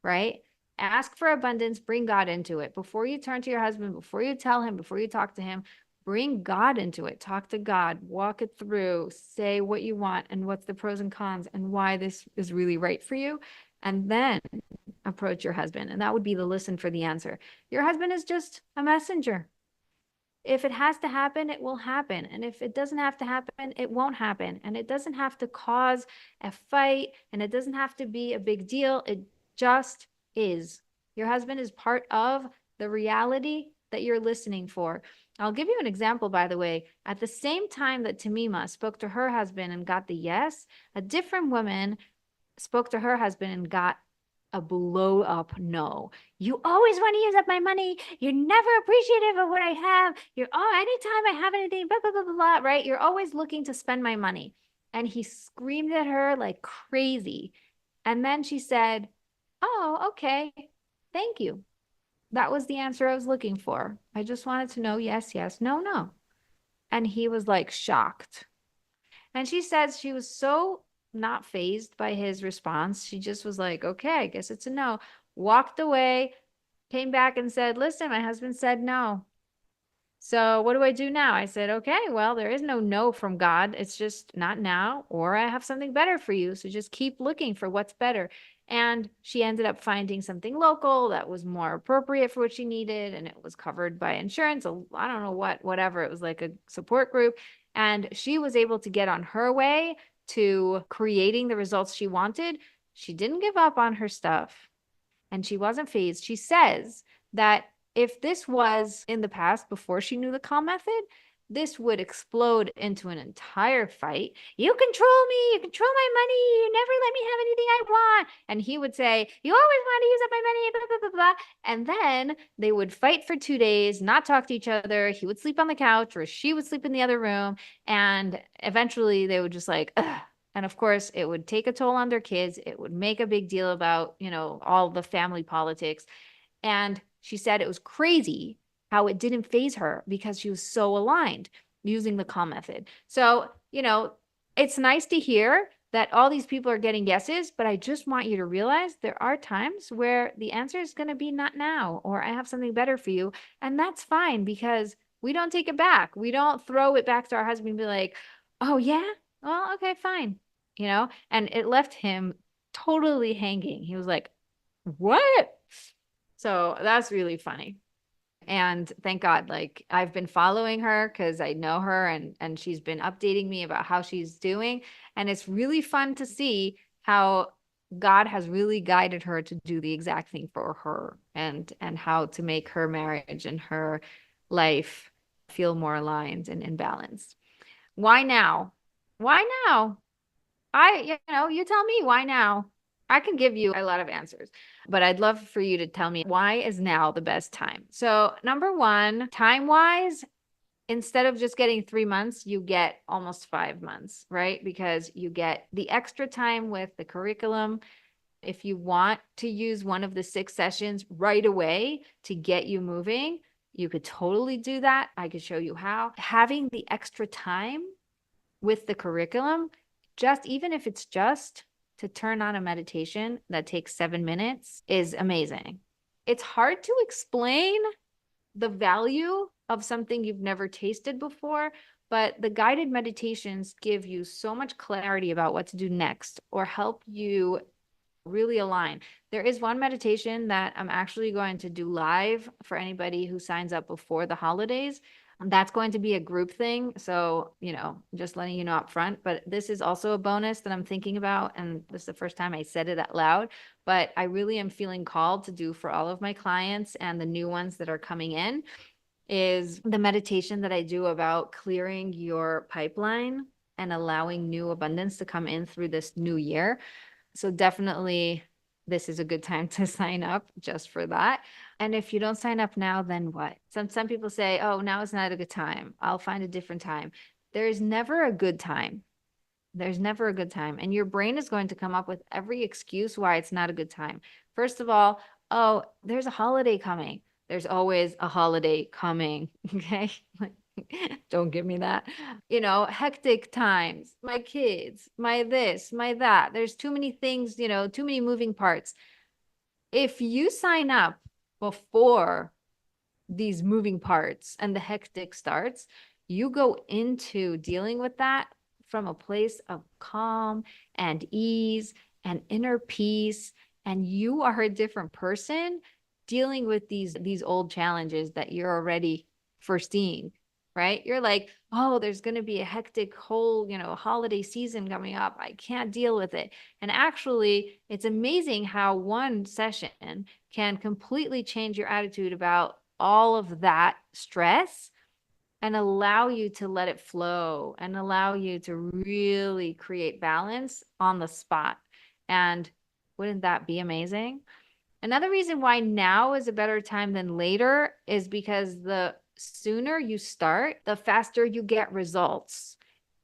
right? Ask for abundance, bring God into it. Before you turn to your husband, before you tell him, before you talk to him, bring God into it. Talk to God, walk it through, say what you want and what's the pros and cons and why this is really right for you. And then approach your husband. And that would be the listen for the answer. Your husband is just a messenger. If it has to happen, it will happen. And if it doesn't have to happen, it won't happen. And it doesn't have to cause a fight and it doesn't have to be a big deal. It just is. Your husband is part of the reality that you're listening for. I'll give you an example, by the way. At the same time that Tamima spoke to her husband and got the yes, a different woman spoke to her husband and got a blow up no. You always want to use up my money. You're never appreciative of what I have. Anytime I have anything, blah, blah, blah, blah, blah, right? You're always looking to spend my money. And he screamed at her like crazy. And then she said, oh, okay. Thank you. That was the answer I was looking for. I just wanted to know yes, yes, no, no. And he was like shocked. And she says she was so not fazed by his response. She just was like, okay, I guess it's a no. Walked away, came back and said, listen, my husband said no. So what do I do now? I said, okay, well, there is no no from God. It's just not now, or I have something better for you. So just keep looking for what's better. And she ended up finding something local that was more appropriate for what she needed. And it was covered by insurance. I don't know whatever. It was like a support group. And she was able to get on her way to creating the results she wanted. She didn't give up on her stuff and she wasn't fazed. She says that if this was in the past before she knew the calm method, this would explode into an entire fight. You control me, you control my money, you never let me have anything I want. And he would say, you always want to use up my money, blah, blah, blah, blah. And then they would fight for 2 days, not talk to each other. He would sleep on the couch or she would sleep in the other room. And eventually they would just like, ugh. And of course, it would take a toll on their kids. It would make a big deal about, all the family politics. And she said it was crazy how it didn't faze her because she was so aligned using the calm method. So, it's nice to hear that all these people are getting yeses, but I just want you to realize there are times where the answer is going to be not now, or I have something better for you. And that's fine because we don't take it back. We don't throw it back to our husband and be like, oh yeah, well, okay, fine. And it left him totally hanging. He was like, what? So that's really funny. And thank God, like I've been following her because I know her and she's been updating me about how she's doing. And it's really fun to see how God has really guided her to do the exact thing for her and how to make her marriage and her life feel more aligned and in balance. Why now? Why now? You tell me why now. I can give you a lot of answers, but I'd love for you to tell me why is now the best time. So number one, time-wise, instead of just getting 3 months, you get almost 5 months, right? Because you get the extra time with the curriculum. If you want to use one of the 6 sessions right away to get you moving, You could totally do that. I could show you how. Having the extra time with the curriculum, just even if it's just to turn on a meditation that takes 7 minutes, is amazing. It's hard to explain the value of something you've never tasted before, but the guided meditations give you so much clarity about what to do next or help you really align. There is one meditation that I'm actually going to do live for anybody who signs up before the holidays. That's going to be a group thing. So, just letting you know up front, but this is also a bonus that I'm thinking about. And this is the first time I said it out loud, but I really am feeling called to do for all of my clients and the new ones that are coming in is the meditation that I do about clearing your pipeline and allowing new abundance to come in through this new year. So definitely this is a good time to sign up just for that. And if you don't sign up now, then what? Some people say, oh, now is not a good time. I'll find a different time. There is never a good time. There's never a good time. And your brain is going to come up with every excuse why it's not a good time. First of all, oh, there's a holiday coming. There's always a holiday coming. Okay. Don't give me that. Hectic times, my kids, my this, my that. There's too many things, too many moving parts. If you sign up before these moving parts and the hectic starts, you go into dealing with that from a place of calm and ease and inner peace. And you are a different person dealing with these old challenges that you're already foreseeing, right? You're like, oh, there's going to be a hectic whole, holiday season coming up. I can't deal with it. And actually, it's amazing how one session can completely change your attitude about all of that stress and allow you to let it flow and allow you to really create balance on the spot. And wouldn't that be amazing? Another reason why now is a better time than later is because the sooner you start, the faster you get results.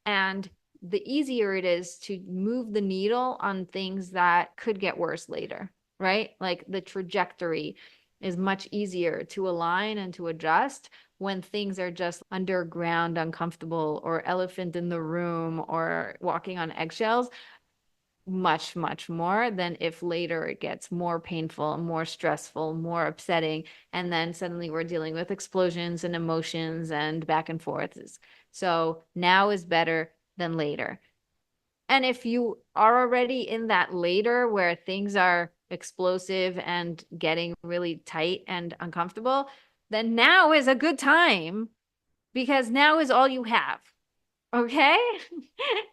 And the easier it is to move the needle on things that could get worse later, right? Like the trajectory is much easier to align and to adjust when things are just underground, uncomfortable, or elephant in the room, or walking on eggshells. Much, much more than if later it gets more painful, more stressful, more upsetting. And then suddenly we're dealing with explosions and emotions and back and forths. So now is better than later. And if you are already in that later where things are explosive and getting really tight and uncomfortable, then now is a good time because now is all you have. Okay?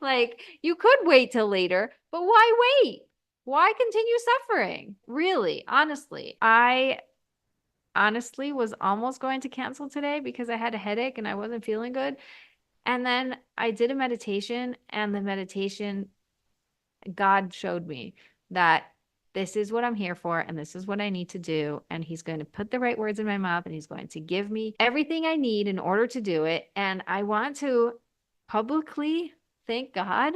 Like you could wait till later, but why wait? Why continue suffering? Really, honestly, I honestly was almost going to cancel today because I had a headache and I wasn't feeling good. And then I did a meditation, and the meditation, God showed me that this is what I'm here for and this is what I need to do. And he's going to put the right words in my mouth and he's going to give me everything I need in order to do it. And I want to publicly thank God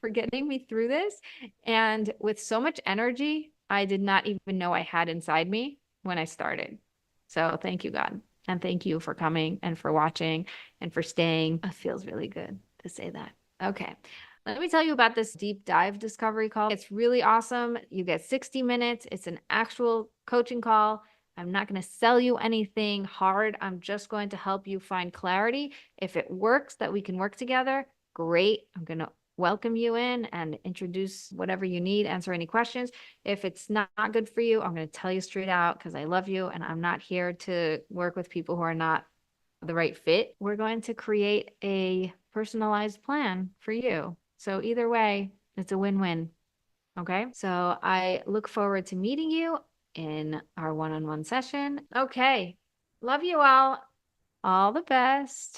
for getting me through this. And with so much energy, I did not even know I had inside me when I started. So thank you, God. And thank you for coming and for watching and for staying. It feels really good to say that. Okay. Let me tell you about this deep dive discovery call. It's really awesome. You get 60 minutes. It's an actual coaching call. I'm not going to sell you anything hard. I'm just going to help you find clarity. If it works that we can work together, great. I'm going to welcome you in and introduce whatever you need, answer any questions. If it's not good for you, I'm going to tell you straight out because I love you and I'm not here to work with people who are not the right fit. We're going to create a personalized plan for you. So either way, it's a win-win. Okay. So I look forward to meeting you in our one-on-one session. Okay. Love you all. All the best.